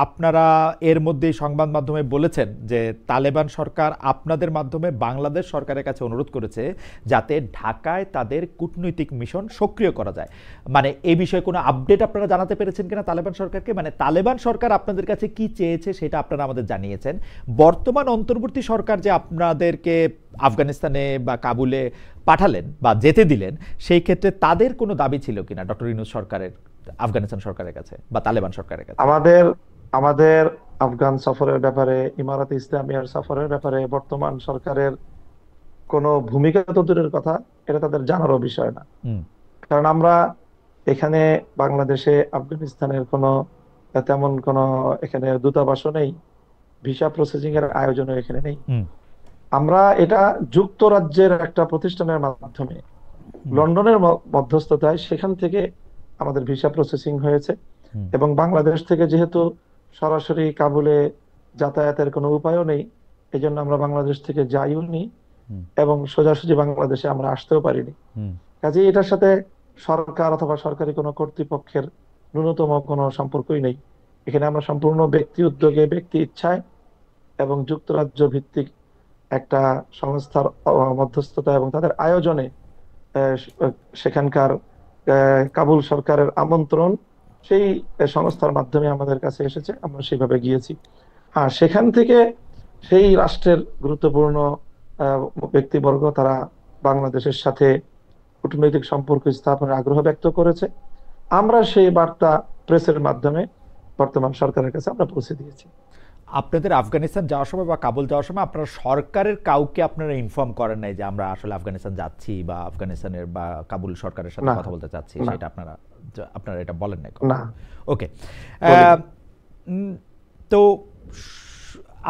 আপনারা এর মধ্যে সংবাদ মাধ্যমে বলেছেন যে তালেবান সরকার আপনাদের মাধ্যমে বাংলাদেশ সরকারের কাছে অনুরোধ করেছে যাতে ঢাকায় তাদের কূটনৈতিক মিশন সক্রিয় করা যায়। মানে এই বিষয়ে কোনো আপডেট আপনারা জানাতে পেরেছেন কিনা তালেবান সরকারকে? মানে তালেবান সরকার আপনাদের কাছে কি চেয়েছে সেটা আপনারা আমাদের জানিয়েছেন। বর্তমান অন্তর্বর্তী সরকার যে আপনাদেরকে আফগানিস্তানে বা কাবুলে পাঠালেন বা যেতে দিলেন, সেই ক্ষেত্রে তাদের কোনো দাবি ছিল কিনা ডক্টর ইউনূস সরকারের আফগানিস্তান সরকারের কাছে বা তালেবান সরকারের কাছে? আমাদের আমাদের আফগান সফরের ব্যাপারে, ইমারাতে ইসলামিয়ার সফরের ব্যাপারে বর্তমান সরকারের কোনো ভূমিকা তো দূরের কথা, এটা তাদের জানারও বিষয় না। হুম। কারণ আমরা এখানে বাংলাদেশে আফগানিস্তানের কোনো তেমন কোনো এখানে দূতাবাসও নেই, ভিসা প্রসেসিং এর আয়োজনও এখানে নেই। হুম। আমরা এটা যুক্তরাজ্যের একটা প্রতিষ্ঠানের মাধ্যমে লন্ডনের মধ্যস্থতায় সেখান থেকে আমাদের ভিসা প্রসেসিং হয়েছে। হুম। এবং বাংলাদেশ থেকে যেহেতু সরাসরি কাবুলে যাতায়াতের কোনো উপায়ও নেই, এই জন্য আমরা বাংলাদেশ থেকে যাইও নি হুম। এবং সোজাসুজি বাংলাদেশে আমরা আসতেও পারিনি। হুম। কাজে এটার সাথে সরকার অথবা সরকারি কোনো কর্তৃপক্ষের ন্যূনতম কোনো সম্পর্কই নেই। এখানে আমরা সম্পূর্ণ ব্যক্তি উদ্যোগে, ব্যক্তি ইচ্ছায় এবং যুক্তরাজ্য ভিত্তিক একটা সংস্থার মধ্যস্থতা এবং তাদের আয়োজনে সেখানকার কাবুল সরকারের আমন্ত্রণ সেই সংস্থার মাধ্যমে আমাদের কাছে এসেছে, আমরা সেইভাবে গিয়েছি। হ্যাঁ, সেখান থেকে সেই রাষ্ট্রের গুরুত্বপূর্ণ ব্যক্তিবর্গ তারা বাংলাদেশের সাথে কূটনৈতিক সম্পর্ক স্থাপনের আগ্রহ ব্যক্ত করেছে। আমরা সেই বার্তা প্রেসের মাধ্যমে বর্তমান সরকারের কাছে আমরা পৌঁছে দিয়েছি। আপনাদের আফগানিস্তান যাওয়ার সময় বা কাবুল যাওয়ার সময় আপনারা সরকারের কাউকে আপনারা ইনফর্ম করেন নাই যে আমরা আসলে আফগানিস্তান যাচ্ছি বা আফগানিস্তানের বা কাবুল সরকারের সাথে না, কথা বলতে চাচ্ছি, না, সেটা আপনারা আপনারা এটা বলেন নাই? না, ওকে। বলিনি। তো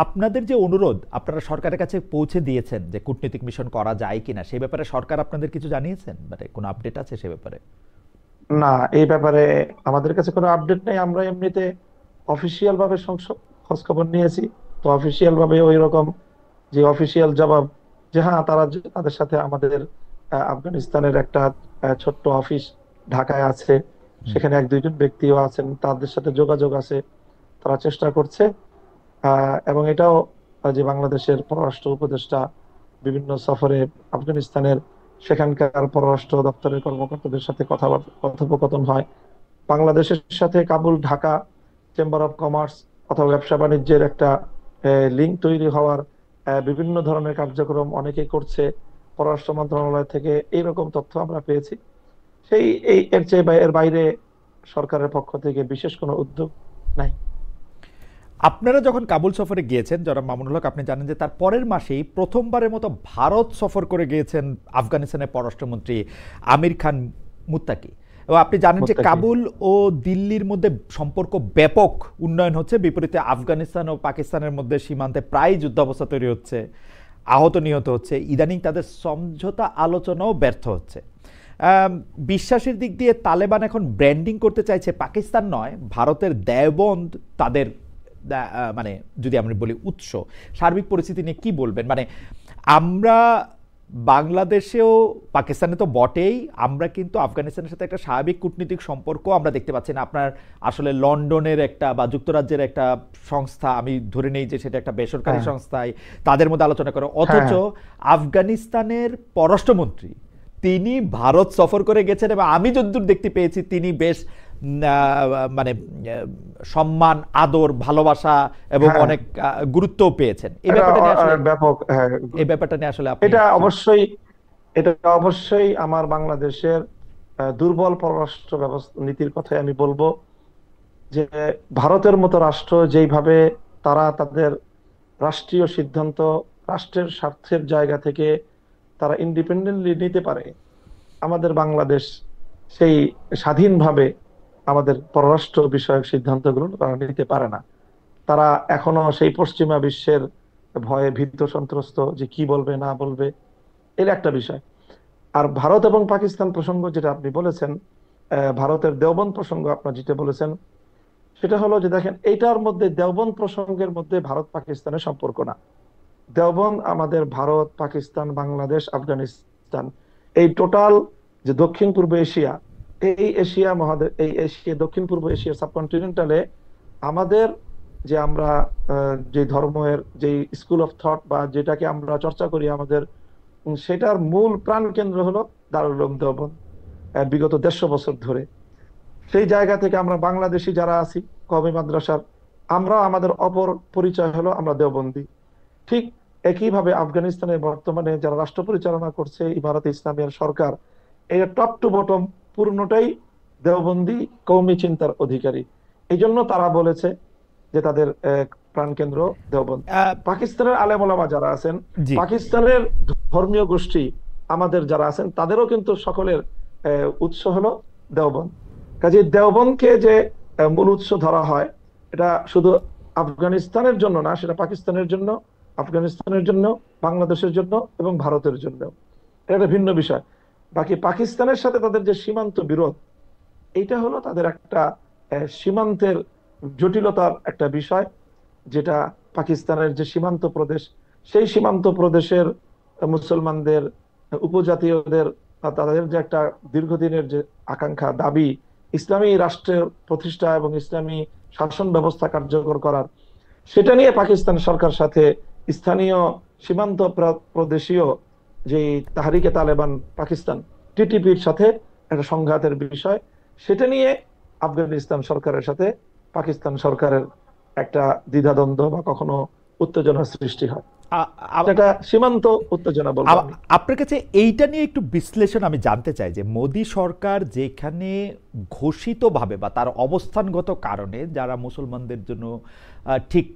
আপনাদের যে অনুরোধ আপনারা সরকারের কাছে পৌঁছে দিয়েছেন যে কূটনৈতিক মিশন করা যায় কিনা, সেই ব্যাপারে সরকার আপনাদের কিছু জানিয়েছেন? মানে কোনো আপডেট আছে সে ব্যাপারে? না, এই ব্যাপারে আমাদের কাছে কোনো আপডেট নেই। আমরা এমনিতে অফিসিয়াল ভাবে খোঁজ খবর নিয়েছি, তো অফিসিয়াল ভাবে ওই রকম যে অফিসিয়াল জবাব যে হ্যাঁ তারা তাদের সাথে আমাদের আফগানিস্তানের একটা ছোট্ট অফিস ঢাকায় আছে, সেখানে এক দুইজন ব্যক্তিও আছেন, তাদের সাথে যোগাযোগ আছে, তারা চেষ্টা করছে। এবং এটাও যে বাংলাদেশের পররাষ্ট্র উপদেষ্টা বিভিন্ন সফরে আফগানিস্তানের সেখানকার পররাষ্ট্র দপ্তরের কর্মকর্তাদের সাথে কথোপকথন হয়। বাংলাদেশের সাথে Kabul Dhaka chamber of commerce অথবা ব্যবসা বাণিজ্যের একটা লিঙ্ক তৈরি হওয়ার বিভিন্ন ধরনের কার্যক্রম অনেকেই করছে। পররাষ্ট্র মন্ত্রণালয় থেকে এইরকম তথ্য আমরা পেয়েছি। সেই এর চেয়ে এর বাইরে সরকারের পক্ষ থেকে বিশেষ কোনো উদ্যোগ নাই। আপনারা যখন কাবুল সফরে গিয়েছেন, জনাব মামুনুল হক, আপনি জানেন যে তার পরের মাসেই প্রথমবারের মতো ভারত সফর করে গিয়েছেন আফগানিস্তানের পররাষ্ট্রমন্ত্রী আমির খান মুত্তাকি। এবং আপনি জানেন যে কাবুল ও দিল্লির মধ্যে সম্পর্ক ব্যাপক উন্নয়ন হচ্ছে, বিপরীতে আফগানিস্তান ও পাকিস্তানের মধ্যে সীমান্তে প্রায় যুদ্ধাবস্থা তৈরি হচ্ছে, আহত নিহত হচ্ছে, ইদানিং তাদের সমঝোতা আলোচনাও ব্যর্থ হচ্ছে। বিশ্বাসের দিক দিয়ে তালেবান এখন ব্র্যান্ডিং করতে চাইছে পাকিস্তান নয়, ভারতের দেওবন্দ তাদের মানে যদি আমরা বলি উৎস। সার্বিক পরিস্থিতি নিয়ে কি বলবেন? মানে আমরা বাংলাদেশেও, পাকিস্তানে তো বটেই, আমরা কিন্তু আফগানিস্তানের সাথে একটা স্বাভাবিক কূটনীতিক সম্পর্ক আমরা দেখতে পাচ্ছি না। আপনার আসলে লন্ডনের একটা বা যুক্তরাজ্যের একটা সংস্থা, আমি ধরে নেই যে সেটা একটা বেসরকারি সংস্থায়, তাদের মধ্যে আলোচনা করে, অথচ আফগানিস্তানের পররাষ্ট্রমন্ত্রী তিনি ভারত সফর করে গেছেন এবং আমি যতদূর দেখতে পেয়েছি তিনি বেশ মানে সম্মান, আদর, ভালোবাসা এবং অনেক গুরুত্বও পেয়েছেন। এই ব্যাপারটা নিয়ে আসলে ব্যাপক, এই ব্যাপারটা নিয়ে আসলে এটা অবশ্যই আমার বাংলাদেশের দুর্বল পররাষ্ট্র ব্যবস্থা নীতির কথাই আমি বলবো, যে ভারতের মতো রাষ্ট্র যেইভাবে তারা তাদের রাষ্ট্রীয় সিদ্ধান্ত রাষ্ট্রের স্বার্থের জায়গা থেকে তারা ইন্ডিপেন্ডেন্টলি নিতে পারে, আমাদের বাংলাদেশ সেই স্বাধীনভাবে আমাদের পররাষ্ট্র বিষয়ক সিদ্ধান্তগুলো তারা নিতে পারে না। তারা এখনো সেই পশ্চিমা বিশ্বের ভয়ে ভীত সন্ত্রস্ত, যে কি বলবে না বলবে, এর একটা বিষয়। আর ভারত এবং পাকিস্তান প্রসঙ্গ যেটা আপনি বলেছেন, ভারতের দেওবন্দ প্রসঙ্গ আপনার যেটা বলেছেন, সেটা হলো যে দেখেন এইটার মধ্যে দেওবন্দ প্রসঙ্গের মধ্যে ভারত পাকিস্তানের সম্পর্ক না। দেওবন্দ আমাদের ভারত, পাকিস্তান, বাংলাদেশ, আফগানিস্তান, এই টোটাল যে দক্ষিণ পূর্ব এশিয়া, এই এশিয়া মহাদেশ, এই এশিয়া দক্ষিণ পূর্ব এশিয়ার সাবকন্টিনেন্টালে আমাদের যে আমরা যে ধর্মের যে স্কুল অফ থট বা যেটাকে আমরা চর্চা করি আমাদের, সেটার মূল প্রাণ কেন্দ্র হলো দারুল উলুম দেওবন্দ। বিগত 150 বছর ধরে সেই জায়গা থেকে আমরা বাংলাদেশি যারা আছি কওমি মাদ্রাসার, আমরা আমাদের অপর পরিচয় হলো আমরা দেওবন্দি। ঠিক একইভাবে আফগানিস্তানে বর্তমানে যারা রাষ্ট্র পরিচালনা করছে ইমারতে ইসলামিয়ার সরকার, এই টপ টু বটম পূর্ণটাই দেওবন্দি কওমি চিন্তার অধিকারী। এই জন্য তারা বলেছে যে তাদের প্রাণকেন্দ্র দেওবন্দ। পাকিস্তানের আলেম ওলামা যারা আছেন, জি পাকিস্তানের ধর্মীয় গোষ্ঠী আমাদের যারা আছেন, তাদেরও কিন্তু সকলের উৎস হলো দেওবন্দ। কাজে দেওবন্দকে যে মূল উৎস ধরা হয়, এটা শুধু আফগানিস্তানের জন্য না, সেটা পাকিস্তানের জন্য, আফগানিস্তানের জন্য, বাংলাদেশের জন্য এবং ভারতের জন্য। এটা একটা ভিন্ন বিষয়। বাকি পাকিস্তানের সাথে তাদের যে সীমান্ত বিরোধ, এইটা হলো তাদের একটা সীমান্তের জটিলতার একটা বিষয়, যেটা পাকিস্তানের যে সীমান্ত প্রদেশ, সেই সীমান্ত প্রদেশের মুসলমানদের, উপজাতীয়দের, তাদের যে একটা দীর্ঘদিনের যে আকাঙ্ক্ষা, দাবি ইসলামী রাষ্ট্রের প্রতিষ্ঠা এবং ইসলামী শাসন ব্যবস্থা কার্যকর করার, সেটা নিয়ে পাকিস্তান সরকার সাথে স্থানীয় সীমান্ত প্রদেশীয় যে তাহরিকে তালেবান পাকিস্তান, টিটিপির সাথে একটা সংঘাতের বিষয়, সেটা নিয়ে আফগানিস্তান সরকারের সাথে পাকিস্তান সরকারের একটা দ্বিধাদ্বন্দ্ব বা কখনো উত্তেজনার সৃষ্টি হয়। এটা সীমান্ত উত্তেজনা বলবো আমি। আপনার কাছে এইটা নিয়ে একটু বিশ্লেষণ আমি জানতে চাই যে মোদী সরকার যেখানে ঘোষিতভাবে বা তার অবস্থানগত কারণে যারা মুসলমানদের জন্য ঠিক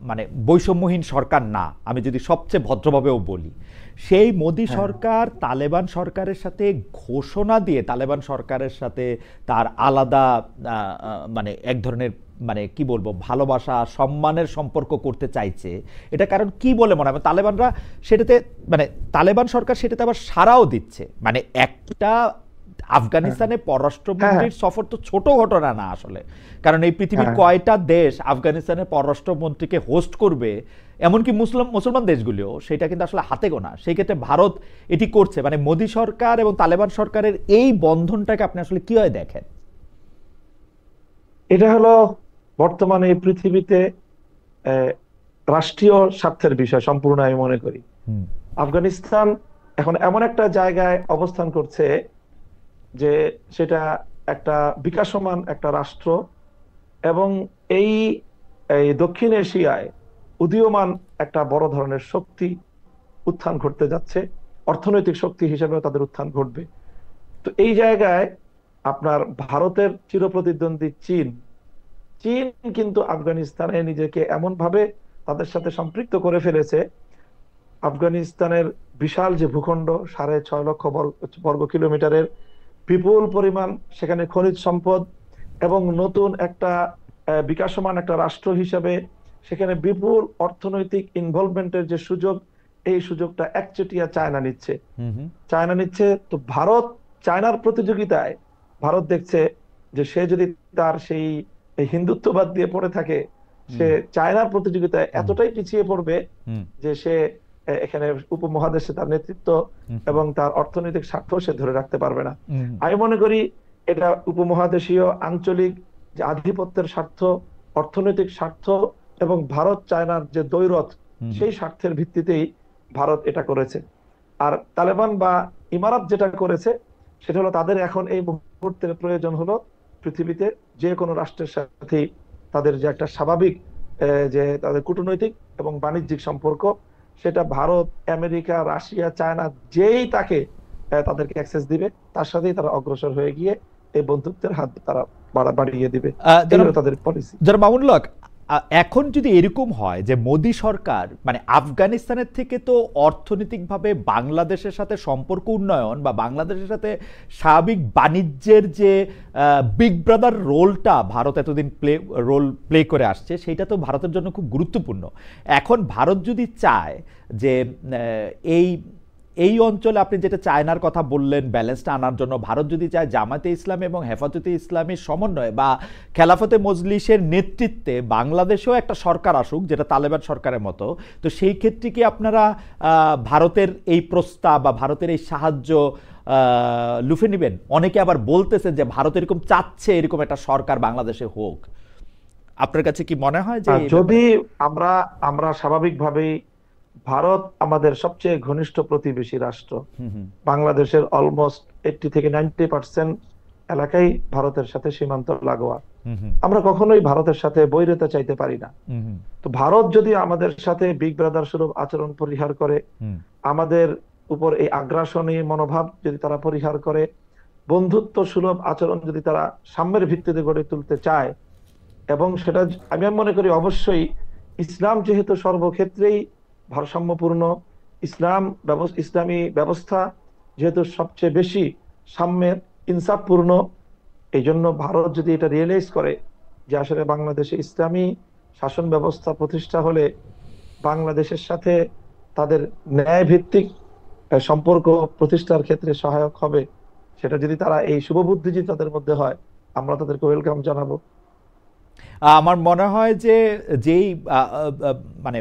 মানে বৈষম্যহীন সরকার না, আমি যদি সবচেয়ে ভদ্রভাবেও বলি, সেই মোদী সরকার তালেবান সরকারের সাথে ঘোষণা দিয়ে তালেবান সরকারের সাথে তার আলাদা মানে এক ধরনের মানে কি বলবো ভালোবাসা সম্মানের সম্পর্ক করতে চাইছে। এটা কারণ কি বলে মনে হয় তালেবানরা সেটাতে, মানে তালেবান সরকার সেটাতে আবার সাড়াও দিচ্ছে। মানে একটা আফগানিস্তানের পররাষ্ট্রমন্ত্রীর সফর তো ছোট ঘটনা না আসলে, কারণ এই পৃথিবীর কয়টা দেশ আফগানিস্তানের পররাষ্ট্রমন্ত্রীকে হোস্ট করবে, এমনকি মুসলমান দেশগুলিও, সেটা কিন্তু আসলে হাতে গোনা। সেই ক্ষেত্রে ভারত এটি করছে। মানে মোদী সরকার এবং তালেবান সরকারের এই বন্ধনটাকে আপনি আসলে কিভাবে দেখেন? এটা হলো বর্তমানে পৃথিবীতে রাষ্ট্রীয় স্বার্থের বিষয় সম্পূর্ণ, আমি মনে করি। আফগানিস্তান এখন এমন একটা জায়গায় অবস্থান করছে যে সেটা একটা বিকাশমান একটা রাষ্ট্র, এবং এই দক্ষিণ এশিয়ায় উদীয়মান একটা বড় ধরনের শক্তি উত্থান ঘটতে যাচ্ছে। অর্থনৈতিক শক্তি হিসেবেও তাদের উত্থান ঘটবে। তো এই জায়গায় আপনার ভারতের চিরপ্রতিদ্বন্দ্বী চীন কিন্তু আফগানিস্তানে নিজেকে এমন ভাবে তাদের সাথে সম্পৃক্ত করে ফেলেছে, আফগানিস্তানের বিশাল যে ভূখণ্ড 6.5 লক্ষ বর্গ কিলোমিটারের, বিপুল পরিমাণ সেখানে খনিজ সম্পদ, এবং নতুন একটা বিকাশমান একটা রাষ্ট্র হিসেবে সেখানে বিপুল অর্থনৈতিক ইনভলভমেন্টের যে সুযোগ, এই সুযোগটা একচেটিয়া চায়না নিচ্ছে। তো ভারত চায়নার প্রতিযোগিতায়, ভারত দেখছে যে সে যদি তার সেই হিন্দুত্ববাদ দিয়ে পড়ে থাকে, সে চায়নার প্রতিযোগিতায় এতটাই পিছিয়ে পড়বে যে সে এখানে উপমহাদেশে তার নেতৃত্ব এবং তার অর্থনৈতিক স্বার্থ সে ধরে রাখতে পারবে না। আমি মনে করি এটা উপমহাদেশীয় আঞ্চলিক যে আধিপত্যের স্বার্থ, অর্থনৈতিক স্বার্থ এবং ভারত চায়নার যে দ্বৈরথ, সেই স্বার্থের ভিত্তিতেই ভারত এটা করেছে। আর তালেবান বা ইমারত যেটা করেছে, সেটা হলো তাদের এখন এই মুহূর্তের প্রয়োজন হলো পৃথিবীতে যে কোনো রাষ্ট্রের সাথে তাদের যে একটা স্বাভাবিক যে তাদের কূটনৈতিক এবং বাণিজ্যিক সম্পর্ক, সেটা ভারত, আমেরিকা, রাশিয়া, চায়না যেই তাকে তাদেরকে অ্যাক্সেস দিবে, তার সাথেই তারা অগ্রসর হয়ে গিয়ে এই বন্ধুত্বের হাত তারা বাড়িয়ে দিবে। তাদের পলিসি। যারা মামুনুল হক, এখন যদি এরকম হয় যে মোদী সরকার মানে আফগানিস্তানের থেকে তো অর্থনৈতিকভাবে বাংলাদেশের সাথে সম্পর্ক উন্নয়ন বা বাংলাদেশের সাথে স্বাভাবিক বাণিজ্যের যে বিগ ব্রাদার রোলটা ভারত এতদিন প্লে করে আসছে, সেইটা তো ভারতের জন্য খুব গুরুত্বপূর্ণ। এখন ভারত যদি চায় যে এই অঞ্চলে আপনি যেটা চায়নার কথা বললেন ব্যালেন্সটা আনার জন্য, ভারত যদি চায় জামাতে ইসলাম এবং হেফাজতে ইসলামের সমন্বয়ে বা খেলাফতে মজলিসের নেতৃত্বে বাংলাদেশেও একটা সরকার আসুক যেটা তালেবান সরকারের মতো, তো সেই ক্ষেত্রে কি আপনারা ভারতের এই প্রস্তাব বা ভারতের এই সাহায্য লুফে নেবেন? অনেকে আবার বলতেছেন যে ভারত এরকম চাচ্ছে এরকম একটা সরকার বাংলাদেশে হোক। আপনার কাছে কি মনে হয় যে যদি আমরা আমরা স্বাভাবিকভাবেই, ভারত আমাদের সবচেয়ে ঘনিষ্ঠ প্রতিবেশী রাষ্ট্র। বাংলাদেশের অলমোস্ট 80 থেকে 90% এলাকাই ভারতের সাথে সীমান্ত লাগোয়া। আমরা কখনোই ভারতের সাথে বৈরিতা চাইতে পারি না। তো ভারত যদি আমাদের সাথে বিগ ব্রাদার স্বরূপ আচরণ পরিহার করে, আমাদের উপর এই আগ্রাসনী মনোভাব যদি তারা পরিহার করে, বন্ধুত্ব সুলভ আচরণ যদি তারা সাম্যের ভিত্তিতে গড়ে তুলতে চায়, এবং সেটা আমি মনে করি অবশ্যই ইসলাম যেহেতু সর্বক্ষেত্রেই ভারসাম্যপূর্ণ, ইসলামী ব্যবস্থা যেহেতু সবচেয়ে বেশি সাম্যের ইনসাফপূর্ণ, এই জন্য ভারত যদি এটা রিয়েলাইজ করে যে আসলে বাংলাদেশে ইসলামী শাসন ব্যবস্থা প্রতিষ্ঠা হলে বাংলাদেশের সাথে তাদের ন্যায় ভিত্তিক সম্পর্ক প্রতিষ্ঠার ক্ষেত্রে সহায়ক হবে, সেটা যদি তারা এই শুভবুদ্ধি যদি তাদের মধ্যে হয়, আমরা তাদেরকে ওয়েলকাম জানাবো। আমার মনে হয় যে যেই মানে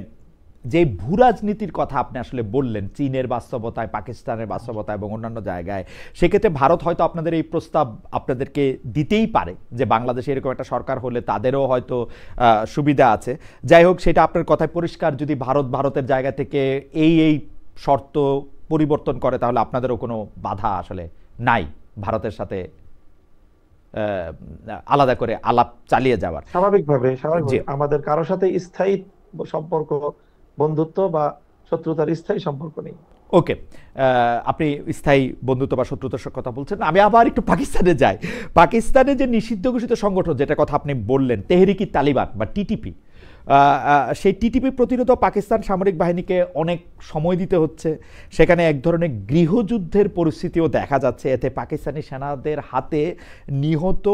যে ভূরাজনীতির কথা আপনি আসলে বললেন চীনের বাস্তবতায়, পাকিস্তানের বাস্তবতায় এবং অন্যান্য জায়গায়, সেক্ষেত্রে ভারত হয়তো আপনাদের এই প্রস্তাব আপনাদেরকে দিতেই পারে যে বাংলাদেশে এরকম একটা সরকার হলে তাদেরও হয়তো সুবিধা আছে। যাই হোক, সেটা আপনার কথায় পরিষ্কার, যদি ভারতের জায়গা থেকে এই শর্ত পরিবর্তন করে তাহলে আপনাদেরও কোনো বাধা আসলে নাই ভারতের সাথে আলাদা করে আলাপ চালিয়ে যাওয়ার। স্বাভাবিকভাবে আমাদের কারোর সাথে স্থায়ী সম্পর্ক, বন্ধুত্ব বা শত্রুতার স্থায়ী সম্পর্ক নেই। ওকে, আপনি স্থায়ী বন্ধুত্ব বা শত্রুতার কথা বলছেন। আমি আবার একটু পাকিস্তানে যাই। পাকিস্তানে যে নিষিদ্ধ ঘোষিত সংগঠন যেটা কথা আপনি বললেন, তেহরিকি তালিবান বা টিটিপি, সেই টিটিপি প্রতিরোধ পাকিস্তান সামরিক বাহিনীকে অনেক সময় দিতে হচ্ছে। সেখানে এক ধরনের গৃহযুদ্ধের পরিস্থিতিও দেখা যাচ্ছে। এতে পাকিস্তানি সেনাদের হাতে নিহত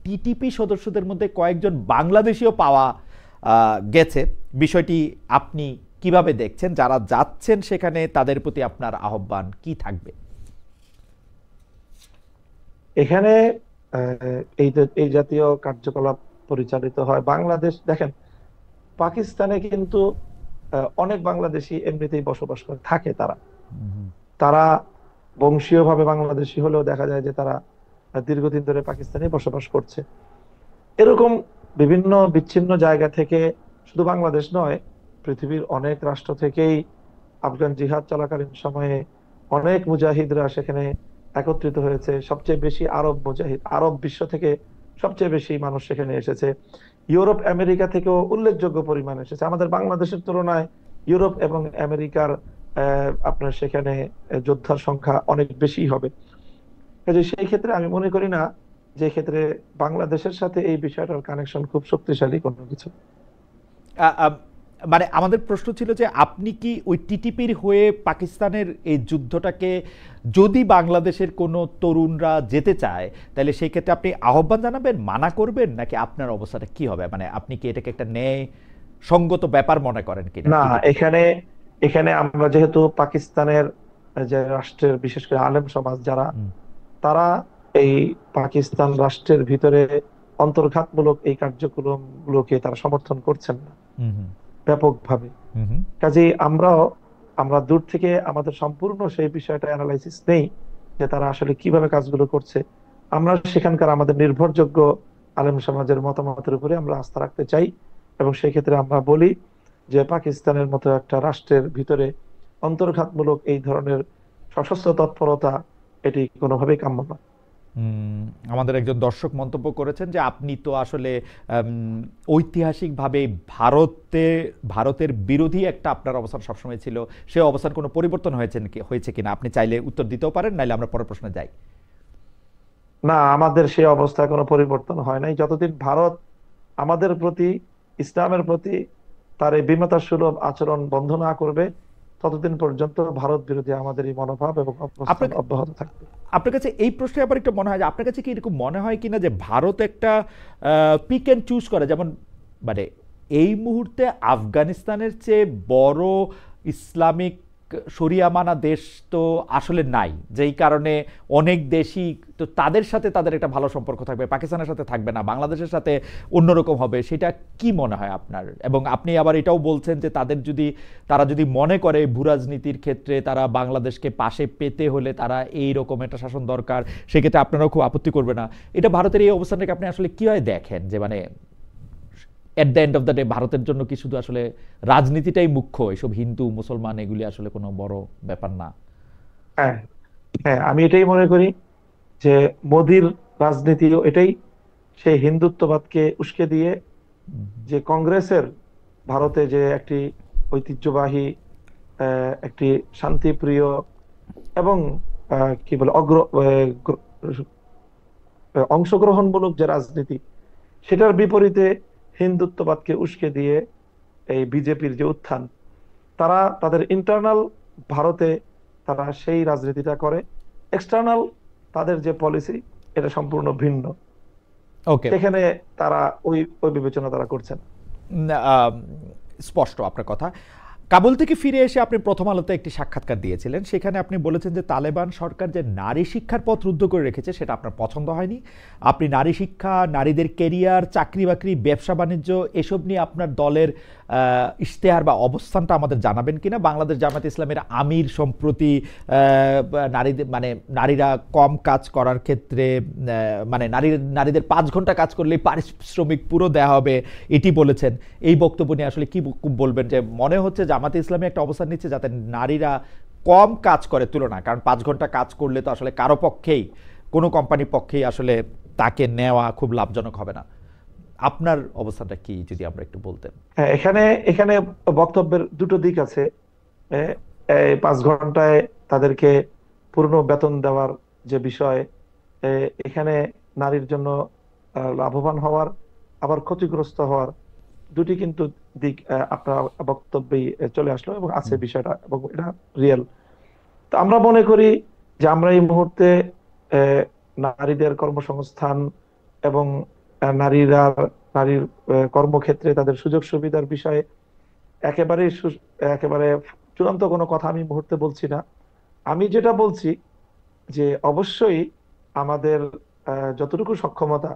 টিটিপি সদস্যদের মধ্যে কয়েকজন বাংলাদেশিও পাওয়া গেছে। বিষয়টি আপনি কিভাবে দেখছেন? যারা যাচ্ছেন সেখানে তাদের প্রতি আপনার আহ্বান কি থাকবে? এখানে এই জাতীয় কার্যকলাপ পরিচালিত হয় বাংলাদেশ। দেখেন, পাকিস্তানে কিন্তু অনেক বাংলাদেশি এমনিতেই বসবাস করে থাকে। তারা বংশীয়ভাবে বাংলাদেশি হলেও দেখা যায় যে তারা দীর্ঘদিন ধরে পাকিস্তানে বসবাস করছে। এরকম বিভিন্ন বিচ্ছিন্ন জায়গা থেকে, শুধু বাংলাদেশ নয়, পৃথিবীর অনেক রাষ্ট্র থেকেই আফগান জিহাদ চলাকালীন সময়ে অনেক মুজাহিদরা সেখানে একত্রিত হয়েছে। সবচেয়ে বেশি আরব বিশ্ব থেকে সবচেয়ে বেশি মানুষ সেখানে এসেছে। ইউরোপ আমেরিকা থেকেও উল্লেখযোগ্য পরিমাণ এসেছে। আমাদের বাংলাদেশের তুলনায় ইউরোপ এবং আমেরিকার আপনার সেখানে যোদ্ধার সংখ্যা অনেক বেশি হবে। সেই ক্ষেত্রে আমি মনে করি না যে ক্ষেত্রে বাংলাদেশের সাথে এই বিষয়টার কানেকশন খুব শক্তিশালী কোনো কিছু। মানে আমাদের প্রশ্ন ছিল যে আপনি কি ওই টিটিপির হয়ে পাকিস্তানের এই যুদ্ধটাকে, যদি বাংলাদেশের কোনো তরুণরা যেতে চায় তাহলে সেই ক্ষেত্রে আপনি আহ্বান জানাবেন, মানা করবেন, নাকি আপনার অবস্থাটা কি হবে? মানে আপনি কি এটাকে একটা ন্যায় সঙ্গত ব্যাপার মনে করেন কিনা? না, এখানে আমরা যেহেতু পাকিস্তানের যে রাষ্ট্রের বিশেষ করে আলেম সমাজ যারা, তারা এই পাকিস্তান রাষ্ট্রের ভিতরে অন্তর্ঘাতমূলক এই কার্যক্রমগুলোকে তারা সমর্থন করছেন না ব্যাপকভাবে। কাজেই আমরা দূর থেকে আমাদের সম্পূর্ণ সেই বিষয়টা অ্যানালাইসিস নেই যে তারা আসলে কিভাবে কাজগুলো করছে। আমরা সেখানকার আমাদের নির্ভরযোগ্য আলেম সমাজের মতামতের উপরে আমরা আস্থা রাখতে চাই, এবং সেই ক্ষেত্রে আমরা বলি যে পাকিস্তানের মতো একটা রাষ্ট্রের ভিতরে অন্তর্ঘাতমূলক এই ধরনের সশস্ত্র তৎপরতা এটি কোনোভাবেই কাম্য নয়। আমাদের একজন দর্শক মন্তব্য করেছেন যে আপনি তো আসলে ঐতিহাসিকভাবে ভারতের বিরোধী একটা আপনার অবস্থান সবসময় ছিল, সে অবস্থান কোনো পরিবর্তন হয়েছে কিনা? আপনি চাইলে উত্তর দিতেও পারেন, নাইলে আমরা পরের প্রশ্নে যাই। না, আমাদের সেই অবস্থায় কোনো পরিবর্তন হয় নাই। যতদিন ভারত আমাদের প্রতি, ইসলামের প্রতি তার এই বিমতা সুলভ আচরণ বন্ধ না করবে, ততদিন পর্যন্ত ভারত বিরোধী আমাদের এই মনোভাব এবং অবস্থান অব্যাহত থাকবে। আপনার কাছে এই প্রশ্নে আবার একটু মনে হয় যে আপনার কাছে কি এরকম মনে হয় কিনা যে ভারত একটা পিক অ্যান্ড চুজ করে, যেমন মানে এই মুহূর্তে আফগানিস্তানের চেয়ে বড় ইসলামিক শরিয়া মানা দেশ তো আসলে নাই, যেই কারণে অনেক দেশই তো তাদের সাথে তাদের একটা ভালো সম্পর্ক থাকবে, পাকিস্তানের সাথে থাকবে না, বাংলাদেশের সাথে অন্যরকম হবে, সেটা কি মনে হয় আপনার? এবং আপনি আবার এটাও বলছেন যে তারা যদি মনে করে ভূরাজনীতির ক্ষেত্রে তারা বাংলাদেশকে পাশে পেতে হলে তারা এই রকম একটা শাসন দরকার, সেক্ষেত্রে আপনারাও খুব আপত্তি করবে না। এটা ভারতের এই অবস্থানটাকে আপনি আসলে কিভাবে দেখেন, যে মানে at the end of the day ভারতের জন্য কি শুধু আসলে রাজনীতিটাই মুখ্য, এসব হিন্দু মুসলমান এগুলি আসলে কোনো বড় ব্যাপার না? হ্যাঁ, হ্যাঁ, আমি এটাই মনে করি যে মোদির রাজনীতিও এটাই, সেই হিন্দুত্ববাদকে উস্কে দিয়ে যে কংগ্রেসের ভারতে যে একটি ঐতিহ্যবাহী একটি শান্তিপ্রিয় এবং কি বলে অংশগ্রহণমূলক যে রাজনীতি, সেটার বিপরীতে হিন্দুত্ববাদকে উস্কে দিয়ে এই বিজেপির যে উত্থান, তারা তাদের ইন্টারনাল ভারতে তারা সেই রাজনীতিটা করে, এক্সটার্নাল তাদের যে পলিসি এটা সম্পূর্ণ ভিন্ন। ওকে, সেখানে তারা ওই ওই বিবেচনা তারা করছেন। স্পষ্ট আপনার কথা। কাবুল থেকে ফিরে এসে আপনি প্রথম আলোতে একটি সাক্ষাৎকার দিয়েছিলেন, সেখানে আপনি বলেছেন যে তালেবান সরকার যে নারী শিক্ষার পথ রুদ্ধ করে রেখেছে সেটা আপনার পছন্দ হয়নি। আপনি নারী শিক্ষা, নারীদের কেরিয়ার, চাকরি বাকরি, ব্যবসা বাণিজ্য এসব নিয়ে আপনার দলের ইশতেহার বা অবস্থানটা আমাদের জানাবেন কিনা? বাংলাদেশ জামায়াত ইসলামের আমির সম্প্রতি নারীরা কম কাজ করার ক্ষেত্রে নারীদের 5 ঘন্টা কাজ করলেই পারিশ্রমিক পুরো দেওয়া হবে এটি বলেছেন। এই বক্তব্য নিয়ে আসলে কি বলবেন? যে মনে হচ্ছে জামাতে ইসলামী একটা অবস্থান নিচ্ছে যাতে নারীরা কম কাজ করে তুলনায়, কারণ 5 ঘন্টা কাজ করলে তো আসলে কারো পক্ষেই, কোনো কোম্পানির পক্ষেই আসলে তাকে নেওয়া খুব লাভজনক হবে না। আপনার অবস্থানটা কি যদি আমরা একটু বলতেন? হ্যাঁ, এখানে এখানে বক্তব্যের দুটো দিক আছে। এই 5 ঘন্টায় তাদেরকে পূর্ণ বেতন দেওয়ার যে বিষয়, এখানে নারীর জন্য লাভবান হওয়ার আবার ক্ষতিগ্রস্ত হওয়ার দুটি কিন্তু দিক আপনার বক্তব্যেই চলে আসলো এবং আছে বিষয়টা, এবং এটা রিয়েল। তো আমরা মনে করি যে আমরা এই মুহূর্তে নারীদের কর্মসংস্থান এবং নারীর কর্মক্ষেত্রে তাদের সুযোগ সুবিধার বিষয়ে একেবারে একেবারে চূড়ান্ত কোনো কথা আমি এই মুহূর্তে বলছি না। আমি যেটা বলছি যে অবশ্যই আমাদের যতটুকু সক্ষমতা,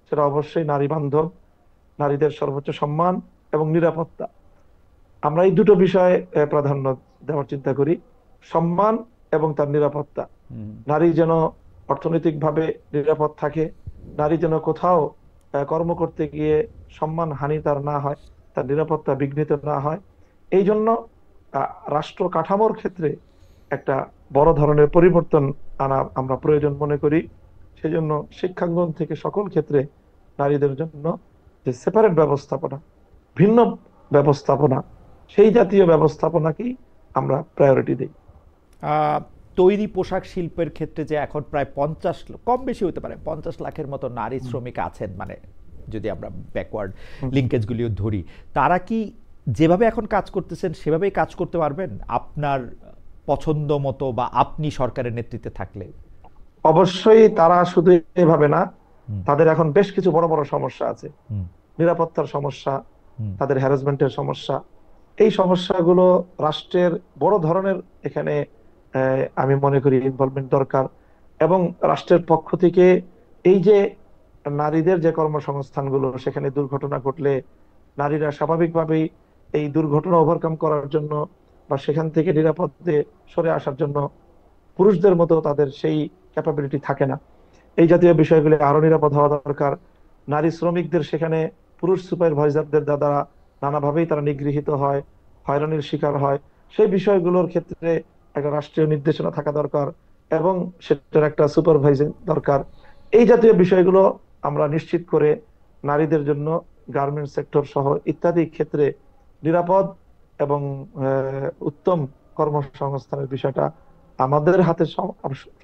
সেটা অবশ্যই নারী বান্ধব, নারীদের সর্বোচ্চ সম্মান এবং নিরাপত্তা, আমরা এই দুটো বিষয়ে প্রাধান্য দেওয়ার চিন্তা করি। সম্মান এবং তার নিরাপত্তা। নারী যেন অর্থনৈতিকভাবে নিরাপদ থাকে, নারী যেন কোথাও কর্ম করতে গিয়ে সম্মান হানি তার না হয়, তার নিরাপত্তা বিঘ্নিত না হয়। এই জন্য রাষ্ট্র কাঠামোর ক্ষেত্রে একটা বড় ধরনের পরিবর্তন আনা আমরা প্রয়োজন মনে করি। সেজন্য শিক্ষাঙ্গন থেকে সকল ক্ষেত্রে নারীদের জন্য যে সেপারেট ব্যবস্থাপনা, ভিন্ন ব্যবস্থাপনা, সেই জাতীয় ব্যবস্থাপনাকেই আমরা প্রায়োরিটি দিই। তৈরি পোশাক শিল্পের ক্ষেত্রে যে এখন প্রায় 50, কম বেশি হতে পারে 50 লাখের মতো নারী শ্রমিক আছেন, মানে যদি আমরা ব্যাকওয়ার্ড লিঙ্কেজগুলিও ধরি, তারা কি যেভাবে এখন কাজ করতেছেন সেভাবেই কাজ করতে পারবেন আপনার পছন্দ মতো, বা আপনি সরকারের নেতৃত্বে থাকলে? অবশ্যই তারা শুধু এভাবে না, তাদের এখন বেশ কিছু বড় বড় সমস্যা আছে। নিরাপত্তার সমস্যা, তাদের হ্যারাসমেন্টের সমস্যা, এই সমস্যাগুলো রাষ্ট্রের বড় ধরনের এখানে আমি মনে করি ইনভলভমেন্ট দরকার। এবং রাষ্ট্রের পক্ষ থেকে এই যে নারীদের যে কর্মসংস্থানগুলো, সেখানে দুর্ঘটনা ঘটলে নারীরা স্বাভাবিকভাবেই এই দুর্ঘটনা ওভারকাম করার জন্য বা সেখান থেকে নিরাপদে সরে আসার জন্য পুরুষদের মতো তাদের সেই ক্যাপাবিলিটি থাকে না। এই জাতীয় বিষয়গুলি আরো নিরাপদ হওয়া দরকার। নারী শ্রমিকদের সেখানে পুরুষ সুপারভাইজারদের দ্বারা নানাভাবেই তারা নিগৃহীত হয়, হয়রানির শিকার হয়। সেই বিষয়গুলোর ক্ষেত্রে একটা রাষ্ট্রীয় নির্দেশনা থাকা দরকার এবং সেটার একটা সুপারভাইজিং দরকার। এই জাতীয় বিষয়গুলো আমরা নিশ্চিত করে নারীদের জন্য গার্মেন্টস সেক্টর সহ ইত্যাদি ক্ষেত্রে নিরাপদ এবং উত্তম কর্মসংস্থানের বিষয়টা আমাদের হাতে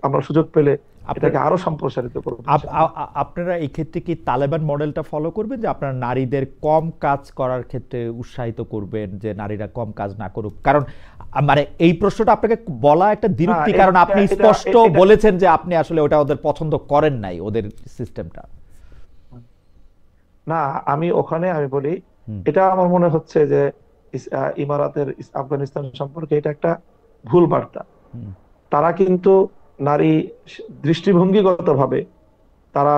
আমরা সুযোগ পেলে এটাকে আরো সম্প্রসারিত করব। আপনারা এই ক্ষেত্রে কি তালেবান মডেলটা ফলো করবেন, যে আপনারা নারীদের কম কাজ করার ক্ষেত্রে উৎসাহিত করবেন, যে নারীরা কম কাজ না করুক? কারণ মানে এই প্রশ্নটা আপনাকে বলা একটা দ্বিরুক্তি, কারণ আপনি স্পষ্ট বলেছেন যে আপনি আসলে ওটা ওদের পছন্দ করেন নাই, ওদের সিস্টেমটা। না, আমি বলি, এটা আমার মনে হচ্ছে যে ইমারাতের আফগানিস্তান সম্পর্কে এটা একটা ভুল বার্তা। হুম, তারা কিন্তু নারী দৃষ্টিভঙ্গিগতভাবে তারা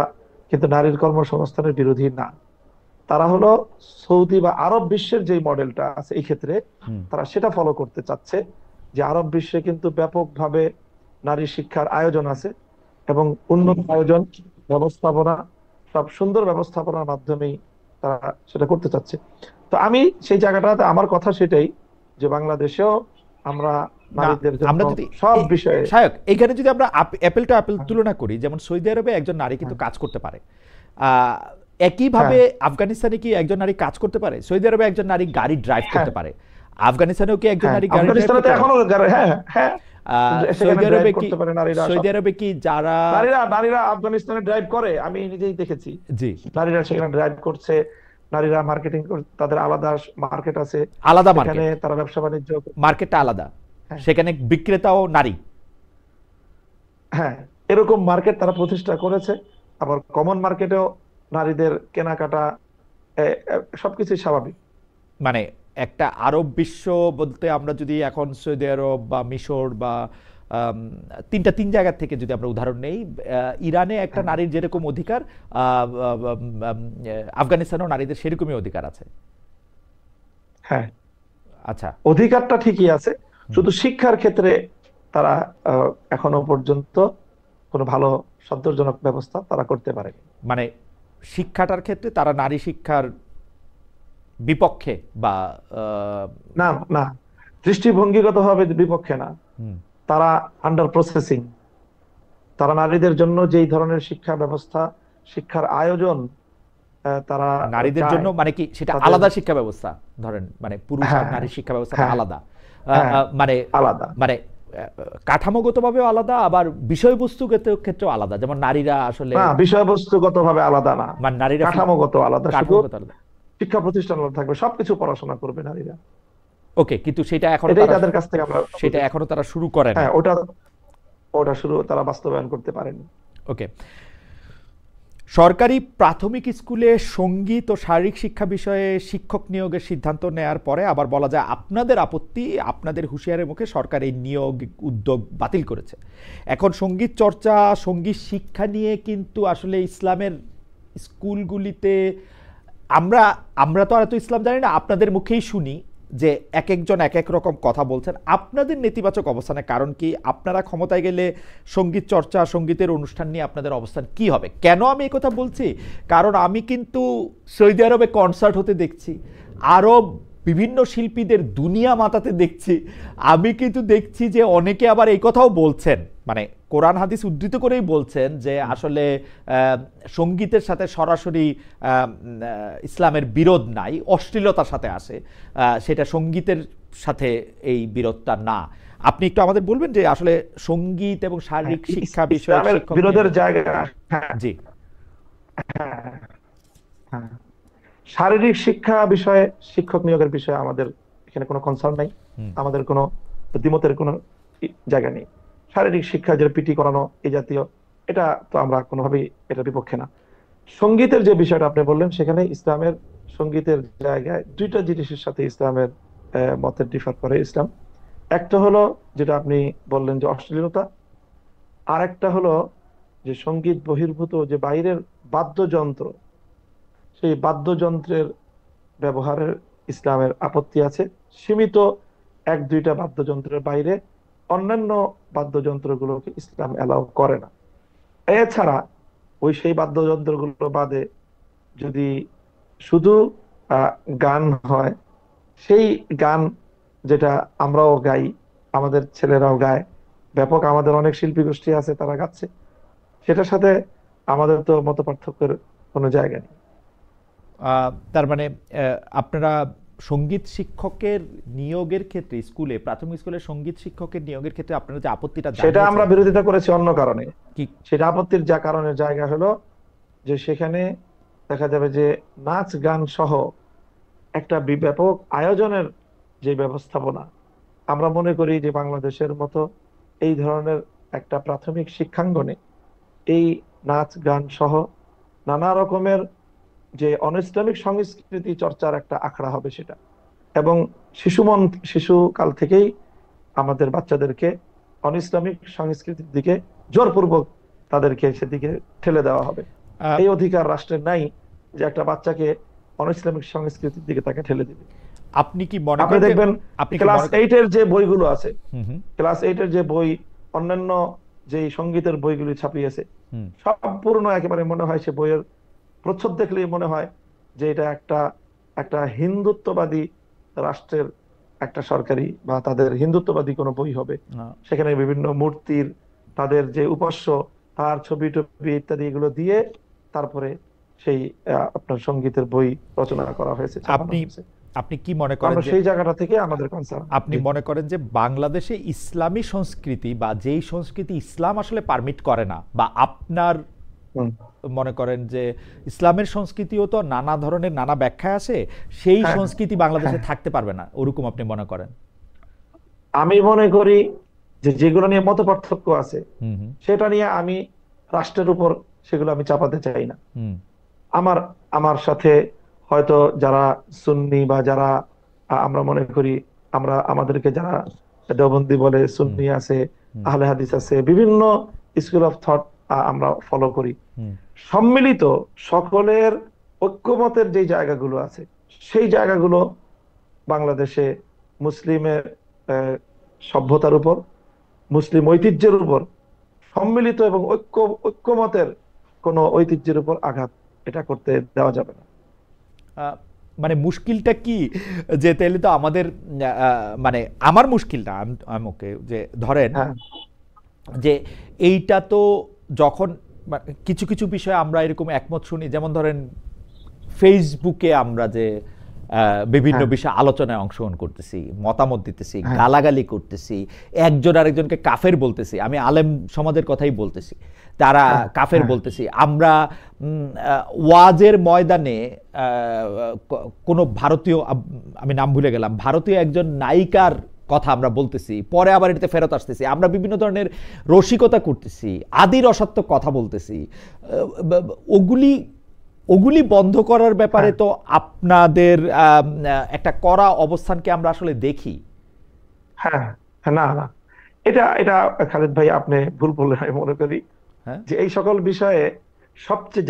কিন্তু নারীর কর্মসংস্থানের বিরোধী না। তারা হলো সৌদি বা আরব বিশ্বের যে মডেলটা আছে এই ক্ষেত্রে হুম। তারা সেটা ফলো করতে চাচ্ছে, যে আরব বিশ্বে কিন্তু ব্যাপকভাবে নারী শিক্ষার আয়োজন আছে এবং উন্নত আয়োজন, ব্যবস্থাপনা, সব সুন্দর ব্যবস্থাপনার মাধ্যমেই তারা সেটা করতে চাচ্ছে। তো আমি সেই জায়গাটাতে আমার কথা সেটাই, যে বাংলাদেশেও আমরা না, নারীদের জন্য আমরা যদি সব এ- বিষয়ে। শায়ক এখানে যদি আমরা অ্যাপেল টু অ্যাপেল হ্যাঁ, তুলনা করি, যেমন সৌদি আরবে একজন নারী কিন্তু হ্যাঁ, কাজ করতে পারে, আহ, একইভাবে হ্যাঁ, আফগানিস্তানে কি একজন নারী কাজ করতে পারে? সৌদি আরবে একজন নারী গাড়ি ড্রাইভ হ্যাঁ, করতে পারে, আফগানিস্তানেও কি একজন হ্যাঁ, নারী গাড়ি ড্রাইভ আফগানিস্তানে তো করতে পারে? এখনো হ্যাঁ, হ্যাঁ, সেখানে সৌদি ড্রাইভ আরবে কি, করতে পারে নারীরা সব। সৌদি আরবে কি যারা, নারীরা নারীরা আফগানিস্তানে ড্রাইভ করে, আমি নিজেই দেখেছি। জি, নারীরা সেখানে ড্রাইভ করছে, নারীরা মার্কেটিং, তাদের আলাদা মার্কেট আছে, আলাদা সেখানে মার্কেট, তারা ব্যবসা বাণিজ্য করছে। মার্কেটটা আলাদা, হ্যাঁ, সেখানে বিক্রেতাও নারী। হ্যাঁ, এরকম মার্কেট তারা প্রতিষ্ঠা করেছে। আবার কমন মার্কেটেও নারীদের কেনাকাটা সবকিছুই স্বাভাবিক। মানে একটা আরব বিশ্ব বলতে আমরা যদি এখন সৌদি আরব বা মিশর বা আম, তিন জায়গা থেকে যদি আমরা উদাহরণ নেই, ইরানে একটা হ্যাঁ, নারীর যেরকম অধিকার, আফগানিস্তানেও নারীদের সেরকমই অধিকার আছে। হ্যাঁ, আচ্ছা। অধিকারটা ঠিকই আছে, হুম। শুধু শিক্ষার ক্ষেত্রে তারা এখনো পর্যন্ত কোনো ভালো সন্তোষজনক ব্যবস্থা তারা করতে পারেনি। মানে শিক্ষাটার ক্ষেত্রে তারা নারী শিক্ষার বিপক্ষে বা আহ, না, না, দৃষ্টিভঙ্গিগতভাবে বিপক্ষে না, হুম, তারা আন্ডার প্রসেসিং। তারা নারীদের জন্য যেই ধরনের শিক্ষা ব্যবস্থা, শিক্ষার আয়োজন তারা নারীদের চায় জন্য মানে কি সেটা তাদের। আলাদা শিক্ষা ব্যবস্থা, ধরেন মানে পুরুষ আর হ্যাঁ, নারীর শিক্ষা ব্যবস্থাটা হ্যাঁ, আলাদা, হ্যাঁ, মানে আলাদা। মানে কাঠামোগতভাবেও আলাদা, আবার বিষয়বস্তুগত ক্ষেত্রেও আলাদা, যেমন নারীরা আসলে, না, বিষয়বস্তুগত ভাবে আলাদা না, মানে নারীরা কাঠামোগত আলাদা। শুধু কাঠামোগত আলাদা। শিক্ষা প্রতিষ্ঠান আলাদা থাকবে, সবকিছু পড়াশোনা করবে নারীরা। ওকে, কিন্তু সেটা এখনো এটাই তারা, তাদের কাছ থেকে আমরা সেটা বুঝেছি। এখনো তারা শুরু করে নাই। হ্যাঁ, ওটা ওটা শুরু তারা বাস্তবায়ন করতে পারেনি। ওকে। সরকারি প্রাথমিক স্কুলে সঙ্গীত ও শারীরিক শিক্ষা বিষয়ে শিক্ষক নিয়োগের সিদ্ধান্ত নেয়ার পরে আবার বলা যায় আপনাদের আপত্তি, আপনাদের হুঁশিয়ারের মুখে সরকার এই নিয়োগ উদ্যোগ বাতিল করেছে। এখন সঙ্গীত চর্চা, সঙ্গীত শিক্ষা নিয়ে কিন্তু আসলে ইসলামের স্কুলগুলিতে আমরা আমরা তো আর এত ইসলাম জানি না, আপনাদের মুখেই শুনি যে এক একজন এক এক রকম কথা বলছেন। আপনাদের নেতিবাচক অবস্থানের কারণ কি? আপনারা ক্ষমতায় গেলে সঙ্গীত চর্চা, সঙ্গীতের অনুষ্ঠান নিয়ে আপনাদের অবস্থান কি হবে? কেন আমি এই কথা বলছি? কারণ আমি কিন্তু সৌদি আরবে কনসার্ট হতে দেখছি, আরব বিভিন্ন শিল্পীদের দুনিয়া মাতাতে দেখছি। আমি কিন্তু দেখছি যে অনেকে আবার এই কথাও বলছেন, মানে কোরআন হাদিস উদ্ধৃত করেই বলছেন যে আসলে সঙ্গীতের সাথে সরাসরি ইসলামের বিরোধ নাই, অশ্লীলতার সাথে আসে, সেটা সঙ্গীতের সাথে এই বিরোধটা না। আপনি একটু আমাদের বলবেন যে আসলে সঙ্গীত এবং হ্যাঁ, শারীরিক শিক্ষা বিষয়ে ইসলামের শিক্ষক বিরোধের নিয়োগ। জায়গা। হ্যাঁ, জি। হ্যাঁ, হ্যাঁ, শারীরিক শিক্ষা বিষয়ে শিক্ষক নিয়োগের বিষয়ে আমাদের এখানে কোনো কনসার্ন নাই, হুম, আমাদের কোনো দ্বিমতের কোনো জায়গা নেই। শারীরিক শিক্ষা যেটা পিটি করানো এই জাতীয়, এটা তো আমরা কোনোভাবেই এটা বিপক্ষে না। সঙ্গীতের যে বিষয়টা আপনি বললেন, সেখানে ইসলামের সঙ্গীতের জায়গায় দুইটা জিনিসের সাথে ইসলামের মতের ডিফার করে ইসলাম। একটা হলো যেটা আপনি বললেন যে অশ্লীলতা, আর একটা হলো যে সঙ্গীত বহির্ভূত যে বাইরের বাদ্যযন্ত্র, সেই বাদ্যযন্ত্রের ব্যবহারের ইসলামের আপত্তি আছে। সীমিত এক দুইটা বাদ্যযন্ত্রের বাইরে অন্যান্য বাদ্যযন্ত্রগুলোকে ইসলাম অ্যালাউ করে না। এছাড়া ওই সেই বাদ্যযন্ত্রগুলো বাদে যদি শুধু আহ, গান হয়, সেই গান যেটা আমরাও গাই, আমাদের ছেলেরাও গায়, ব্যাপক আমাদের অনেক শিল্পী গোষ্ঠী আছে তারা গাচ্ছে, সেটার সাথে আমাদের তো মত পার্থক্যের কোনো জায়গা নেই। তার মানে আপনারা সঙ্গীত শিক্ষকের নিয়োগের ক্ষেত্রে স্কুলে, প্রাথমিক স্কুলে সঙ্গীত শিক্ষকের নিয়োগের ক্ষেত্রে আপনারা যে আপত্তিটা সেটা আমরা জানিয়েছেন, বিরোধিতা করেছি অন্য কারণে। কি? সেটা আপত্তির যা কারণের জায়গা হলো যে সেখানে দেখা যাবে যে নাচ গান সহ একটা ব্যাপক আয়োজনের যে ব্যবস্থাপনা, আমরা মনে করি যে বাংলাদেশের মতো এই ধরনের একটা প্রাথমিক শিক্ষাঙ্গনে এই নাচ গান সহ নানা রকমের যে অনৈসলামিক সংস্কৃতি চর্চার একটা আখড়া হবে সেটা। এবং শিশুকাল থেকেই আমাদের বাচ্চাদেরকে অনইসলামিক সংস্কৃতির দিকে জোরপূর্বক তাদেরকে সেদিকে ঠেলে দেওয়া হবে। আহ, এই অধিকার রাষ্ট্রের নাই যে একটা বাচ্চাকে অনইসলামিক সংস্কৃতির দিকে তাকে ঠেলে দিবে। আপনি কি মনে আপনি করেন যে দেখবেন আপনি কি ক্লাস মনে করেন? 8-এর যে বইগুলো আছে, হুম হুম ক্লাস 8-এর যে বই, অন্যান্য যে সঙ্গীতের বইগুলি ছাপিয়েছে, হুম সম্পূর্ণ একেবারে মনে হয় সে বইয়ের প্রচ্ছদ দেখলেই মনে হয় যে এটা একটা একটা হিন্দুত্ববাদী রাষ্ট্রের একটা সরকারি বা তাদের হিন্দুত্ববাদী কোনো বই হবে। আহ, সেখানে বিভিন্ন মূর্তির, তাদের যে উপাস্য, তার ছবি টবি ইত্যাদি এগুলো দিয়ে তারপরে সেই আপনার সঙ্গীতের বই রচনা করা হয়েছে, ছাপানো আপনি হয়েছে। আপনি কি মনে তো করেন আমরা যে সেই জায়গাটা থেকে আমাদের কনসার্ন। আপনি মনে করেন যে বাংলাদেশে ইসলামী সংস্কৃতি বা যেই সংস্কৃতি ইসলাম আসলে পারমিট করে না, বা আপনার মনে করেন যে ইসলামের সংস্কৃতিও তো নানা ধরনের নানা ব্যাখ্যা আছে, সেই হ্যাঁ, সংস্কৃতি বাংলাদেশে হ্যাঁ, থাকতে পারবে না, ওরকম আপনি মনে করেন? আমি মনে করি যে যেগুলো নিয়ে মত পার্থক্য আছে হুম হুম সেটা নিয়ে আমি রাষ্ট্রের উপর সেগুলো আমি চাপাতে চাই না। হুম আমার আমার সাথে হয়তো যারা সুন্নি বা যারা আমরা মনে করি, আমরা আমাদেরকে যারা দেওবন্দি বলে, হুম সুন্নি আছে, হুম আহলে হাদিস আছে, বিভিন্ন স্কুল অফ থট আমরা ফলো করি। হুম সম্মিলিত সকলের ঐক্যমতের যে জায়গাগুলো আছে সেই জায়গাগুলো বাংলাদেশে মুসলিমের আহ, সভ্যতার উপর, মুসলিম ঐতিহ্যের উপর, সম্মিলিত এবং ঐক্যমতের কোন ঐতিহ্যের উপর আঘাত এটা করতে দেওয়া যাবে না। আহ, মানে মুশকিলটা কি, যে তাহলে তো আমাদের মানে আমার মুশকিলটা ওকে যে ধরেন হ্যাঁ, যে এইটা তো যখন কিছু কিছু বিষয়ে আমরা এরকম একমত শুনি, যেমন ধরেন ফেসবুকে আমরা যে বিভিন্ন হ্যাঁ, বিষয়ে আলোচনায় অংশগ্রহণ করতেছি, মতামত দিতেছি, হ্যাঁ, গালাগালি করতেছি, একজন আরেকজনকে কাফের বলতেছি, আমি আলেম সমাজের কথাই বলতেছি, তারা হ্যাঁ, কাফের হ্যাঁ, বলতেছি আমরা। ওয়াজের ময়দানে কোনো ভারতীয়, আমি নাম ভুলে গেলাম, ভারতীয় একজন নায়িকার কথা আমরা বলতেছি, পরে আবার এটাতে ফেরত আসতেছি, আমরা বিভিন্ন ধরনের রসিকতা করতেছি, আদির অসত্য কথা বলতেছি। ওগুলি ওগুলি বন্ধ করার ব্যাপারে হ্যাঁ, তো আপনাদের একটা কড়া অবস্থানকে আমরা আসলে দেখি। হ্যাঁ, হ্যাঁ, না, না, এটা এটা খালিদ ভাই আপনি ভুল বললেন আমি মনে করি। হ্যাঁ যে এই সকল বিষয়ে সবচেয়ে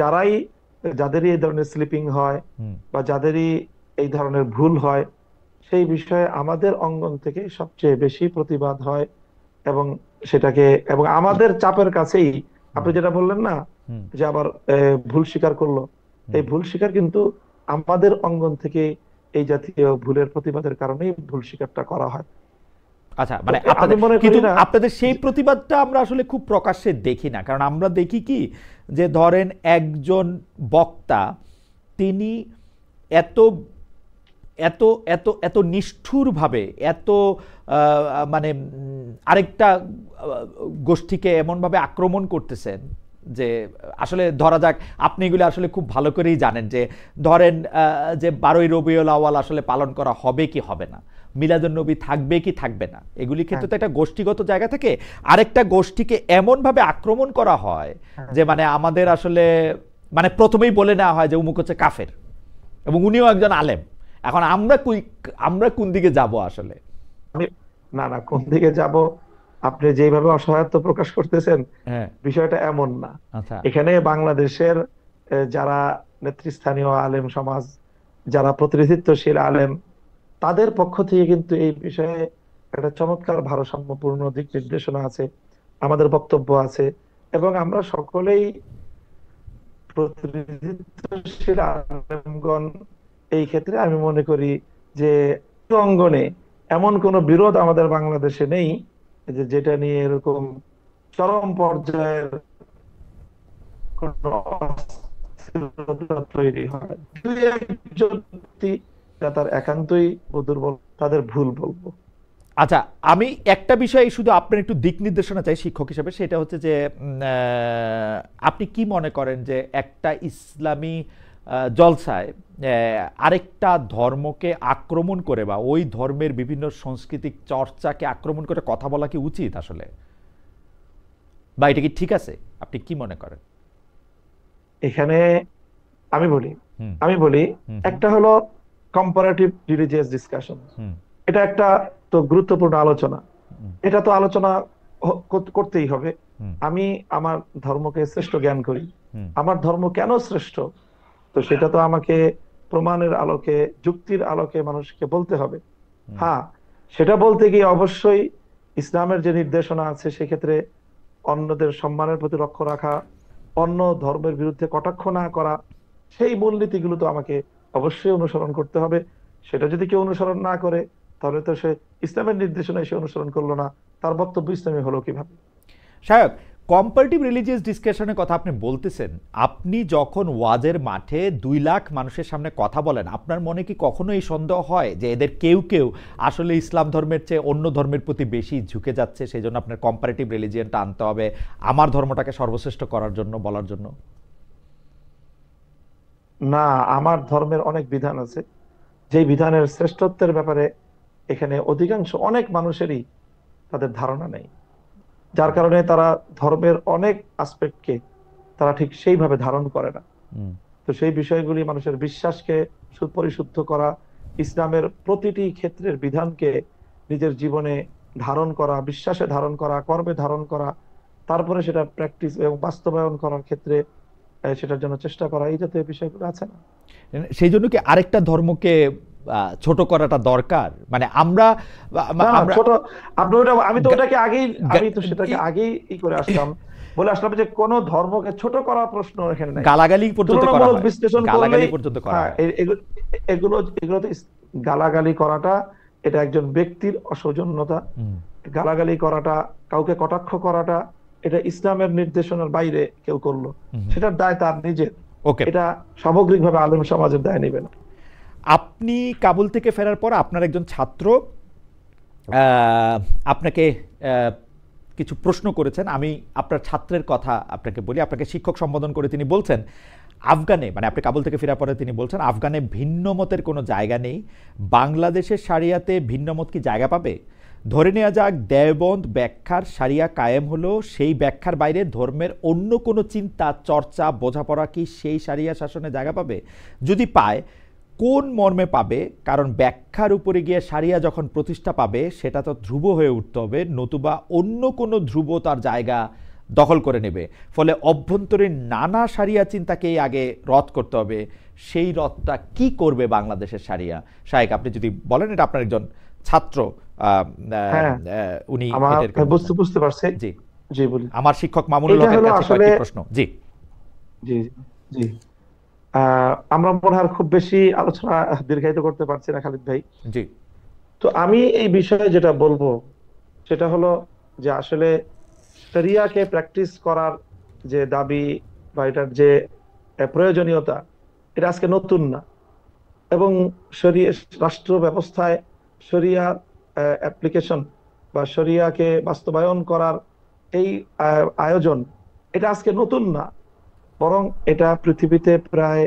যাদেরই এই ধরনের স্লিপিং হয় হুম বা যাদেরই এই ধরনের ভুল হয়, সেই বিষয়ে আমাদের অঙ্গন থেকে সবচেয়ে বেশি প্রতিবাদ হয়। এবং সেটাকে, এবং আমাদের চাপের কাছেই হুম আপনি যেটা বললেন না, হুম যে আবার ভুল স্বীকার করলো, হুম এই ভুল স্বীকার কিন্তু আমাদের অঙ্গন থেকে এই জাতীয় ভুলের প্রতিবাদের কারণেই ভুল স্বীকারটা করা হয়। আচ্ছা, তো মানে আমি আপনাদের, মনে করি কিন্তু না আপনাদের সেই যে- প্রতিবাদটা আমরা আসলে খুব প্রকাশ্যে দেখি না, কারণ আমরা দেখি কি, যে ধরেন একজন বক্তা, তিনি এত এত এত এত নিষ্ঠুরভাবে, এত মানে আরেকটা গোষ্ঠীকে এমনভাবে আক্রমণ করতেছেন যে আসলে ধরা যাক, আপনি এগুলো আসলে খুব ভালো করেই জানেন, যে ধরেন যে 12ই রবিউল আউয়াল আসলে পালন করা হবে কি হবে না, মিলাদুন্নবী থাকবে কি থাকবে না, এগুলি হ্যাঁ, ক্ষেত্রে তো একটা গোষ্ঠীগত জায়গা থেকে আরেকটা গোষ্ঠীকে এমনভাবে আক্রমণ করা হয় হ্যাঁ, যে মানে আমাদের আসলে মানে প্রথমেই বলে নেওয়া হয় যে উমুক হচ্ছে কাফের, এবং উনিও একজন আলেম। এখন আমরা কোন দিকে যাব আসলে? আমি, না, না, কোন দিকে যাব, আপনি যেভাবে অসহায়ত্ব প্রকাশ করতেছেন, হ্যাঁ বিষয়টা এমন না। আচ্ছা এখানে বাংলাদেশের যারা নেতৃস্থানীয় আলেম সমাজ, যারা প্রতিনিধিত্বশীল আলেম, তাদের পক্ষ থেকে কিন্তু এই বিষয়ে একটা চমৎকার ভারসাম্যপূর্ণ দিক নির্দেশনা আছে, আমাদের বক্তব্য আছে। এবং আমরা সকলেই প্রতিনিধিত্বশীল আলেমগণ এই ক্ষেত্রে আমি মনে করি যে অঙ্গনে এমন কোন বিরোধ আমাদের বাংলাদেশে নেই যে যেটা নিয়ে এরকম চরম পর্যায়ের কোন অস্থিরতা তৈরি হয়। দুই একজন ব্যক্তি যারা তার একান্তই দুর্বল, তাদের ভুল বলবো। আচ্ছা, আমি একটা বিষয় শুধু আপনার একটু দিক নির্দেশনা চাই শিক্ষক হিসেবে, সেটা হচ্ছে যে আপনি কি মনে করেন যে একটা ইসলামী জলসায় আরেকটা ধর্মকে আক্রমণ করে বা ওই ধর্মের বিভিন্ন সাংস্কৃতিক চর্চাকে আক্রমণ করে কথা বলা কি উচিত আসলে, বা এটা কি ঠিক আছে? আপনি কি মনে করেন? এখানে আমি বলি হুম আমি বলি হুম হুম একটা হলো কম্পারেটিভ রিলিজিয়াস ডিসকাশন, হুম এটা একটা তো গুরুত্বপূর্ণ আলোচনা। এটা তো আলোচনা করতেই হবে। হুম, আমি আমার ধর্মকে শ্রেষ্ঠ জ্ঞান করি। হুম, আমার ধর্ম কেন শ্রেষ্ঠ, তো সেটা তো আমাকে প্রমাণের আলোকে, যুক্তির আলোকে মানুষকে বলতে হবে। হুম, হ্যাঁ, সেটা বলতে গিয়ে অবশ্যই ইসলামের যে নির্দেশনা আছে সেক্ষেত্রে অন্যদের সম্মানের প্রতি লক্ষ্য রাখা, অন্য ধর্মের বিরুদ্ধে কটাক্ষ না করা, সেই মূলনীতিগুলো তো আমাকে অবশ্যই অনুসরণ করতে হবে। সেটা যদি কেউ অনুসরণ না করে, তাহলে তো সে ইসলামের নির্দেশনায় সে অনুসরণ করলো না, তার বক্তব্য ইসলামী হলো কিভাবে? সায়ক, কম্পারেটিভ রিলিজিয়াস ডিসকাশনের কথা আপনি বলতেছেন। আপনি যখন ওয়াজের মাঠে 2 লাখ মানুষের সামনে কথা বলেন, আপনার মনে কি কখনো এই সন্দেহ হয় যে এদের কেউ কেউ আসলে ইসলাম ধর্মের চেয়ে অন্য ধর্মের প্রতি বেশি ঝুঁকে যাচ্ছে, সেই জন্য আপনার কম্পারেটিভ রিলিজিয়ানটা আনতে হবে আমার ধর্মটাকে সর্বশ্রেষ্ঠ করার জন্য, বলার জন্য? না, আমার ধর্মের অনেক বিধান আছে, যেই বিধানের শ্রেষ্ঠত্বের ব্যাপারে এখানে অধিকাংশ অনেক মানুষেরই তাদের ধারণা নেই, যার কারণে তারা ধর্মের অনেক আসপেক্টকে তারা ঠিক সেইভাবে ধারণ করে না। হুম, তো সেই বিষয়গুলি মানুষের বিশ্বাসকে সুপরিশুদ্ধ করা, ইসলামের প্রতিটি ক্ষেত্রের বিধানকে নিজের জীবনে ধারণ করা, বিশ্বাসে ধারণ করা, কর্মে ধারণ করা, তারপরে সেটা প্র্যাকটিস এবং বাস্তবায়ন করার ক্ষেত্রে সেটার জন্য চেষ্টা করা, এই জাতীয় বিষয়গুলো আছে না? সেই জন্য কি আরেকটা ধর্মকে ছোট করাটা দরকার? মানে আমরা না না, আমরা ছোট, আপনি ওটা, আমি তো গা- ওটাকে আগেই, আমি গা- তো সেটাকে ই- আগেই করে আসলাম, বলে আসলাম যে কোন ধর্মকে ছোট করার প্রশ্ন এখানে নাই। গালাগালি পর্যন্ত করা তুলনামূলক হয়, বিশ্লেষণ গালাগালি করলেই, পর্যন্ত করা হ্যাঁ, হয়। এগুলো এগুলো তো গালাগালি করাটা, এটা একজন ব্যক্তির অসৌজন্যতা। হুম, গালাগালি করাটা, কাউকে কটাক্ষ করাটা, এটা ইসলামের নির্দেশনার বাইরে কেউ করলো, হুম, সেটার দায় তার নিজের। ওকে। এটা সামগ্রিকভাবে আলেম সমাজের দায় নেবে না। আপনি কাবুল থেকে ফেরার পর আপনার একজন ছাত্র আহ, আপনাকে আহ, কিছু প্রশ্ন করেছেন। আমি আপনার ছাত্রের কথা আপনাকে বলি। আপনাকে শিক্ষক সম্বোধন করে তিনি বলছেন, আফগানে, মানে আপনি কাবুল থেকে ফেরার পরে তিনি বলছেন, আফগানে ভিন্ন মতের কোনো জায়গা নেই, বাংলাদেশের শারিয়াতে ভিন্ন মত কি জায়গা পাবে? ধরে নেওয়া যাক দেওবন্দ ব্যাখ্যার শারিয়া কায়েম হলো, সেই ব্যাখ্যার বাইরে ধর্মের অন্য কোনো চিন্তা, চর্চা, বোঝাপড়া কি সেই শারিয়া শাসনে জায়গা পাবে? যদি পায়, কোন মর্মে পাবে? কারণ ব্যাখ্যার উপরে গিয়ে শারিয়া যখন প্রতিষ্ঠা পাবে, সেটা তো ধ্রুব হয়ে উঠতে হবে, নতুবা অন্য কোনো ধ্রুব তার জায়গা দখল করে নেবে। ফলে অভ্যন্তরীণ নানা শারিয়া চিন্তাকেই আগে রদ করতে হবে। সেই রদটা কি করবে বাংলাদেশের শারিয়া? শায়েক, আপনি যদি বলেন, এটা আপনার একজন ছাত্র, হ্যাঁ, উনি আমার এটা এরকম বলছেন। বুঝতে পারছি। জি, জি, বলি। আমার শিক্ষক মামুনুল এটা হকের হলো কাছে আসলে, কয়েকটি প্রশ্ন। জি, জি, জি, আমরা মনে হয় খুব বেশি আলোচনা দীর্ঘায়িত করতে পারছি না, খালিদ ভাই। জি, তো আমি এই বিষয়ে যেটা বলবো সেটা হলো যে আসলে শরিয়াকে প্র্যাকটিস করার যে দাবি বা এটার যে প্রয়োজনীয়তা, এটা আজকে নতুন না। এবং শরিয়া, রাষ্ট্র ব্যবস্থায় শরিয়া অ্যাপ্লিকেশন বা শরিয়াকে বাস্তবায়ন করার এই আয়োজন, এটা আজকে নতুন না, বরং এটা পৃথিবীতে প্রায়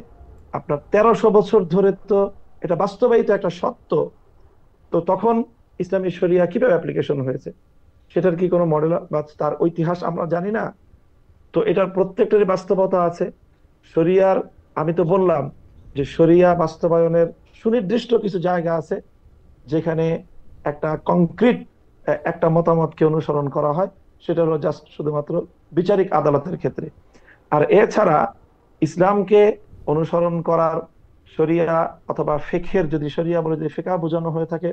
আপনার 1300 বছর ধরে তো এটা বাস্তবায়িত একটা সত্য। তো তখন ইসলামী শরিয়া কিভাবে অ্যাপ্লিকেশন হয়েছে, সেটার কি কোনো মডেল বা তার ইতিহাস আমরা জানি না? তো এটার প্রত্যেকটারই বাস্তবতা আছে। শরিয়ার, আমি তো বললাম যে শরিয়া বাস্তবায়নের সুনির্দিষ্ট কিছু জায়গা আছে যেখানে একটা কংক্রিট একটা মতামতকে অনুসরণ করা হয়, সেটা হলো জাস্ট শুধুমাত্র বিচারিক আদালতের ক্ষেত্রে। আর এছাড়া ইসলামকে অনুসরণ করার শরিয়া অথবা ফিকহের, যদি শরিয়া বলে যদি ফিকহ বোঝানো হয়ে থাকে,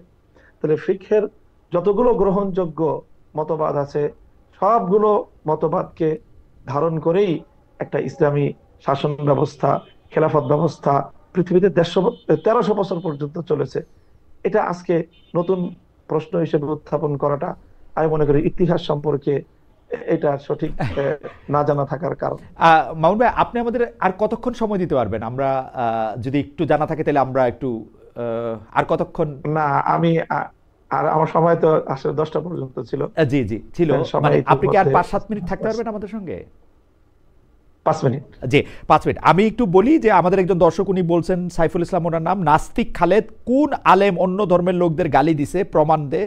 তাহলে ফিকহের যতগুলো গ্রহণযোগ্য মতবাদ আছে, সবগুলো মতবাদকে ধারণ করেই একটা ইসলামী শাসন ব্যবস্থা, খেলাফত ব্যবস্থা পৃথিবীতে 1300 বছর পর্যন্ত চলেছে। এটা আজকে নতুন প্রশ্ন হিসেবে উত্থাপন করাটা, আমি মনে করি ইতিহাস সম্পর্কে এটা সঠিক না জানা থাকার কারণ। মামুন ভাই, আপনি আমাদের আর কতক্ষণ সময় দিতে পারবেন? আমরা যদি একটু জানা থাকে তাহলে আমরা একটু আর কতক্ষণ? না, আমি আর আমার সময় তো আসলে 10টা পর্যন্ত ছিল। জি, জি, ছিল। সময় মানে আপনি কি আর ইতিমধ্যে 5-7 মিনিট থাকতে পারবেন আমাদের সঙ্গে? 5 মিনিট। জি, 5 মিনিট। আমি একটু বলি যে আমাদের একজন দর্শক, উনি বলছেন, সাইফুল ইসলাম ওনার নাম, নাস্তিক খালেদ কোন আলেম অন্য ধর্মের লোকদের গালি দিছে প্রমাণ দে,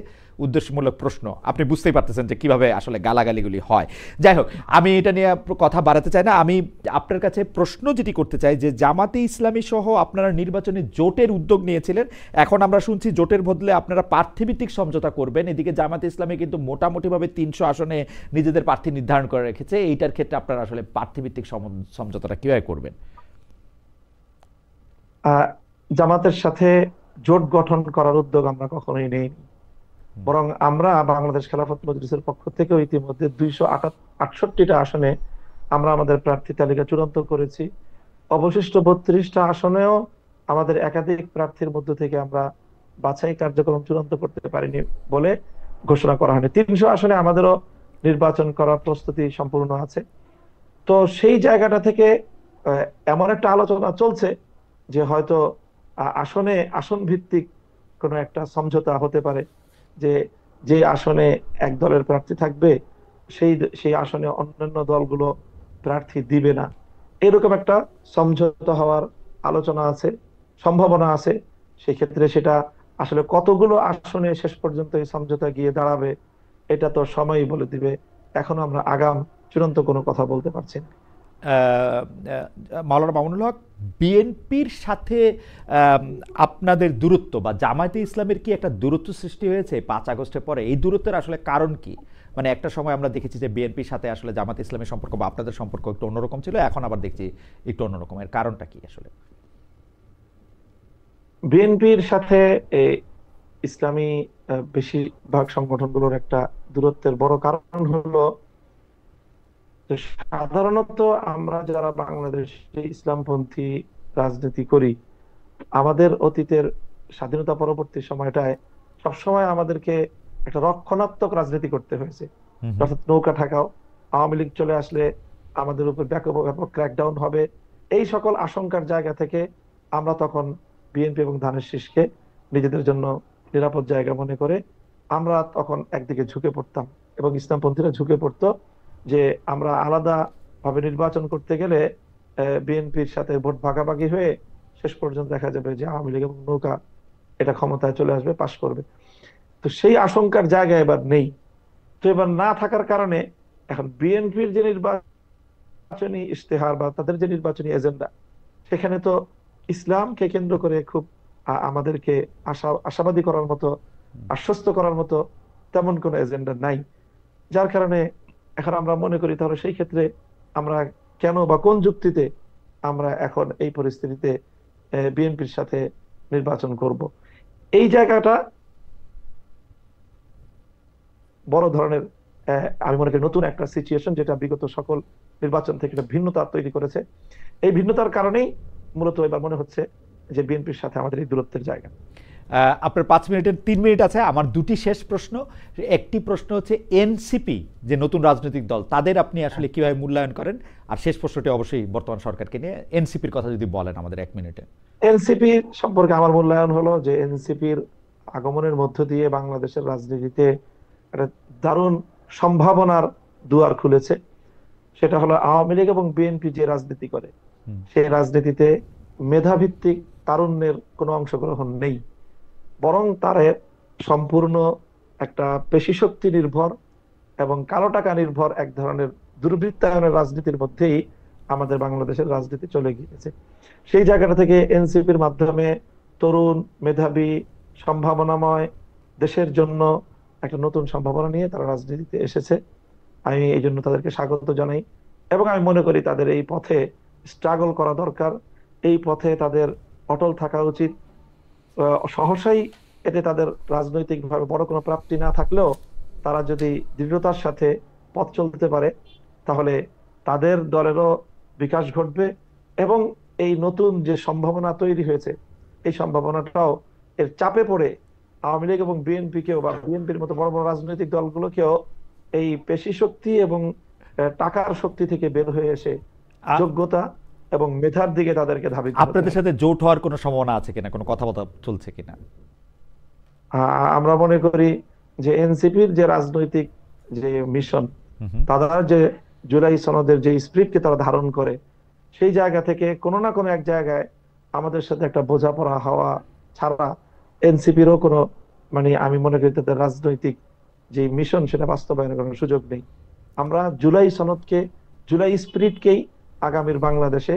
উদ্দেশ্যমূলক প্রশ্ন, আপনি বুঝতেই পারতেছেন যে কিভাবে আসলে গালাগালিগুলি হয়। যাই হোক, আমি এটা নিয়ে কথা বাড়াতে চাই না। আমি আপনার কাছে প্রশ্ন যেটি করতে চাই যে জামাতে ইসলামী সহ আপনারা নির্বাচনী জোটের উদ্যোগ নিয়েছিলেন, এখন আমরা শুনছি জোটের বদলে আপনারা প্রার্থীভিত্তিক সমঝোতা করবেন। এদিকে জামাতে ইসলামী কিন্তু মোটামুটিভাবে 300 আসনে নিজেদের প্রার্থী নির্ধারণ করে রেখেছে। এইটার ক্ষেত্রে আপনারা আসলে প্রার্থীভিত্তিক সমঝোতাটা কিভাবে করবেন? আহ, জামাতের সাথে জোট গঠন করার উদ্যোগ আমরা কখনোই নেই, বরং আমরা বাংলাদেশ খেলাফত মজলিসের পক্ষ থেকে ইতিমধ্যে 268টা আসনে আমরা আমাদের প্রার্থী তালিকা চূড়ান্ত করেছি। অবশিষ্ট 32টা আসনেও আমাদের একাধিক প্রার্থীর মধ্য থেকে আমরা বাছাই কার্যক্রম চূড়ান্ত করতে পারিনি বলে ঘোষণা করা হয়নি। 300 আসনে আমাদেরও নির্বাচন করার প্রস্তুতি সম্পূর্ণ আছে। তো সেই জায়গাটা থেকে এমন একটা আলোচনা চলছে যে হয়তো আসনে আসন ভিত্তিক কোনো একটা সমঝোতা হতে পারে, যে যে আসনে এক দলের প্রার্থী থাকবে সেই সেই আসনে অন্যান্য দলগুলো প্রার্থী দিবে না, এরকম একটা সমঝোতা হওয়ার আলোচনা আছে, সম্ভাবনা আছে। সেক্ষেত্রে সেটা আসলে কতগুলো আসনে শেষ পর্যন্ত এই সমঝোতা গিয়ে দাঁড়াবে এটা তো সময়ই বলে দিবে। এখনো আমরা আগাম চূড়ান্ত কোনো কথা বলতে পারছি না। মাওলানা মামুনুল হক, বিএনপির সাথে আম, আপনাদের দূরত্ব বা জামায়াতে ইসলামের কি একটা দূরত্ব সৃষ্টি হয়েছে 5 আগস্টের পরে? এই দূরত্বের আসলে কারণ কি? মানে একটা সময় আমরা দেখেছি যে বিএনপির সাথে আসলে জামায়াতে ইসলামের সম্পর্ক বা আপনাদের সম্পর্ক একটু অন্যরকম ছিল, এখন আবার দেখছি একটু অন্যরকম। এর কারণটা কি আসলে? বিএনপির সাথে এই ইসলামী বেশিরভাগ সংগঠনগুলোর একটা দূরত্বের বড় কারণ হলো যে সাধারণত আমরা যারা বাংলাদেশে ইসলামপন্থী রাজনীতি করি, আমাদের অতীতের স্বাধীনতা পরবর্তী সময়টায় সবসময় আমাদেরকে একটা রক্ষণাত্মক রাজনীতি করতে হয়েছে। হুম হুম। অর্থাৎ নৌকা ঠেকাও, আওয়ামী লীগ চলে আসলে আমাদের উপর ব্যাপক ব্যাপক ক্র্যাকডাউন হবে, এই সকল আশঙ্কার জায়গা থেকে আমরা তখন বিএনপি এবং ধানের শীষকে নিজেদের জন্য নিরাপদ জায়গা মনে করে আমরা তখন একদিকে ঝুঁকে পড়তাম এবং ইসলামপন্থীরা ঝুঁকে পড়তো যে আমরা আলাদা ভাবে নির্বাচন করতে গেলে বিএনপির সাথে ভোট ভাগাভাগি হয়ে শেষ পর্যন্ত দেখা যাবে যে আওয়ামী লীগ এবং নৌকা এটা ক্ষমতায় চলে আসবে, পাশ করবে। তো সেই আশঙ্কার জায়গা এবার নেই। তো এবার না থাকার কারণে এখন বিএনপির যে নির্বাচনী ইশতেহার বা তাদের যে নির্বাচনী এজেন্ডা, সেখানে তো ইসলামকে কেন্দ্র করে খুব আমাদেরকে আশাবাদী করার মতো, আশ্বস্ত করার মতো তেমন কোনো এজেন্ডা নাই। যার কারণে এখন আমরা মনে করি তাহলে সেই ক্ষেত্রে আমরা কেন বা কোন যুক্তিতে আমরা এখন এই পরিস্থিতিতে বিএনপির সাথে নির্বাচন করব, এই জায়গাটা বড় ধরনের আমি মনে করি নতুন একটা সিচুয়েশন যেটা বিগত সকল নির্বাচন থেকে একটা ভিন্নতা তৈরি করেছে। এই ভিন্নতার কারণেই মূলত এবার মনে হচ্ছে যে বিএনপির সাথে আমাদের এই দূরত্বের জায়গা। আপনার 5 মিনিটের 3 মিনিট আছে, আমার দুটি শেষ প্রশ্ন। একটি প্রশ্ন হচ্ছে এনসিপি যে নতুন রাজনৈতিক দল, তাদের আপনি আসলে কিভাবে মূল্যায়ন করেন? আর শেষ প্রশ্নটি অবশ্যই বর্তমান সরকারকে নিয়ে, এনসিপির কথা যদি বলেন আমাদের 1 মিনিটে। এনসিপি সম্পর্কে আমার মূল্যায়ন হলো যে এনসিপির আগমনের মধ্য দিয়ে বাংলাদেশের রাজনীতিতে একটা দারুণ সম্ভাবনার দুয়ার খুলেছে। সেটা হলো আওয়ামী লীগ এবং বিএনপি যে রাজনীতি করে হুম। সেই রাজনীতিতে মেধাভিত্তিক তারুণ্যের কোনো অংশগ্রহণ নেই, বরং তার সম্পূর্ণ একটা পেশিশক্তি নির্ভর এবং কালো টাকা নির্ভর এক ধরনের দুর্বৃত্তায়নের রাজনীতির মধ্যেই আমাদের বাংলাদেশের রাজনীতি চলে গিয়েছে। সেই জায়গাটা থেকে এনসিপির মাধ্যমে তরুণ, মেধাবী, সম্ভাবনাময় দেশের জন্য একটা নতুন সম্ভাবনা নিয়ে তারা রাজনীতিতে এসেছে। আমি এই জন্য তাদেরকে স্বাগত জানাই এবং আমি মনে করি তাদের এই পথে স্ট্রাগল করা দরকার, এই পথে তাদের অটল থাকা উচিত। সহসাই এতে তাদের রাজনৈতিক ভাবে বড় কোনো প্রাপ্তি না থাকলেও তারা যদি দৃঢ়তার সাথে পথ চলতে পারে তাহলে তাদের দলেরও বিকাশ ঘটবে এবং এই নতুন যে সম্ভাবনা তৈরি হয়েছে এই সম্ভাবনাটাও এর চাপে পড়ে আওয়ামী লীগ এবং বিএনপি কেও বা বিএনপির মতো বড় বড় রাজনৈতিক দলগুলোকেও এই পেশি শক্তি এবং টাকার শক্তি থেকে বের হয়ে এসে যোগ্যতা এবং মেধার দিকে তাদেরকে ধাবিত হতে আপনাদের হবে। সাথে জোট হওয়ার কোনো সম্ভাবনা আছে কিনা, কোনো কথাবার্তা চলছে কিনা? আমরা মনে করি যে এনসিপির যে রাজনৈতিক যে মিশন, হুম হুম। তারা যে জুলাই সনদের যে স্পিরিটকে তারা ধারণ করে, সেই জায়গা থেকে কোনো না কোনো এক জায়গায় আমাদের সাথে একটা বোঝাপড়া হওয়া ছাড়া এনসিপিরও কোনো মানে আমি মনে করি তাদের রাজনৈতিক যে মিশন সেটা বাস্তবায়নের কোনো সুযোগ নেই। আমরা জুলাই সনদকে, জুলাই স্পিরিটকেই আগামীর বাংলাদেশে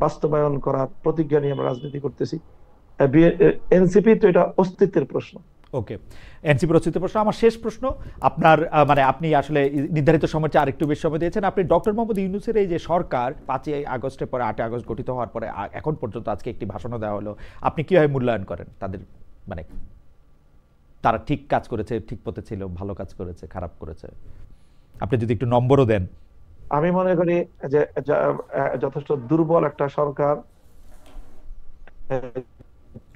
বাস্তবায়ন করার প্রতিজ্ঞা নিয়ে আমরা রাজনীতি করতেছি। এনসিপি তো এটা অস্তিত্বের প্রশ্ন। ওকে, এনসিপির অস্তিত্ব প্রশ্ন। আমার শেষ প্রশ্ন, আপনার মানে আপনি আসলে নির্ধারিত সময়ের চেয়ে আরেকটু বেশি সময় দিয়েছেন। আপনি ডক্টর মোহাম্মদ ইউনূসের এই যে সরকার 5ই আগস্টের পরে 8ই আগস্ট গঠিত হওয়ার পরে এখন পর্যন্ত আজকে একটি ভাষণও দেওয়া হলো, আপনি কিভাবে মূল্যায়ন করেন তাদের, মানে তারা ঠিক কাজ করেছে, ঠিক পথে ছিল, ভালো কাজ করেছে, খারাপ করেছে? আপনি যদি একটু নম্বরও দেন। আমি মনে করি যে যথেষ্ট দুর্বল একটা সরকার,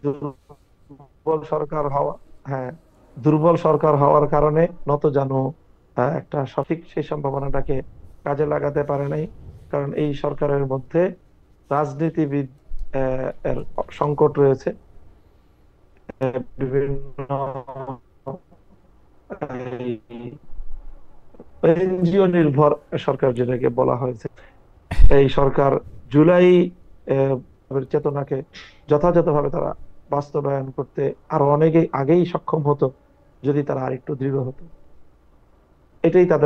দুর্বল সরকার হওয়া, হ্যাঁ, দুর্বল সরকার হওয়ার কারণে নতজানু একটা সঠিক সেই সম্ভাবনাটাকে কাজে লাগাতে পারে নাই। কারণ এই সরকারের মধ্যে রাজনীতিবিদ এর সংকট রয়েছে। বিভিন্ন এনজিও নির্ভর সরকার যেটাকে বলা হয়েছে, এই সরকার জুলাই চেতনাকে যথাযথভাবে তারা বাস্তবায়ন করতে আরো অনেকেই আগেই সক্ষম হতো যদি তারা আরেকটু দৃঢ় হতো। এটাই তাদের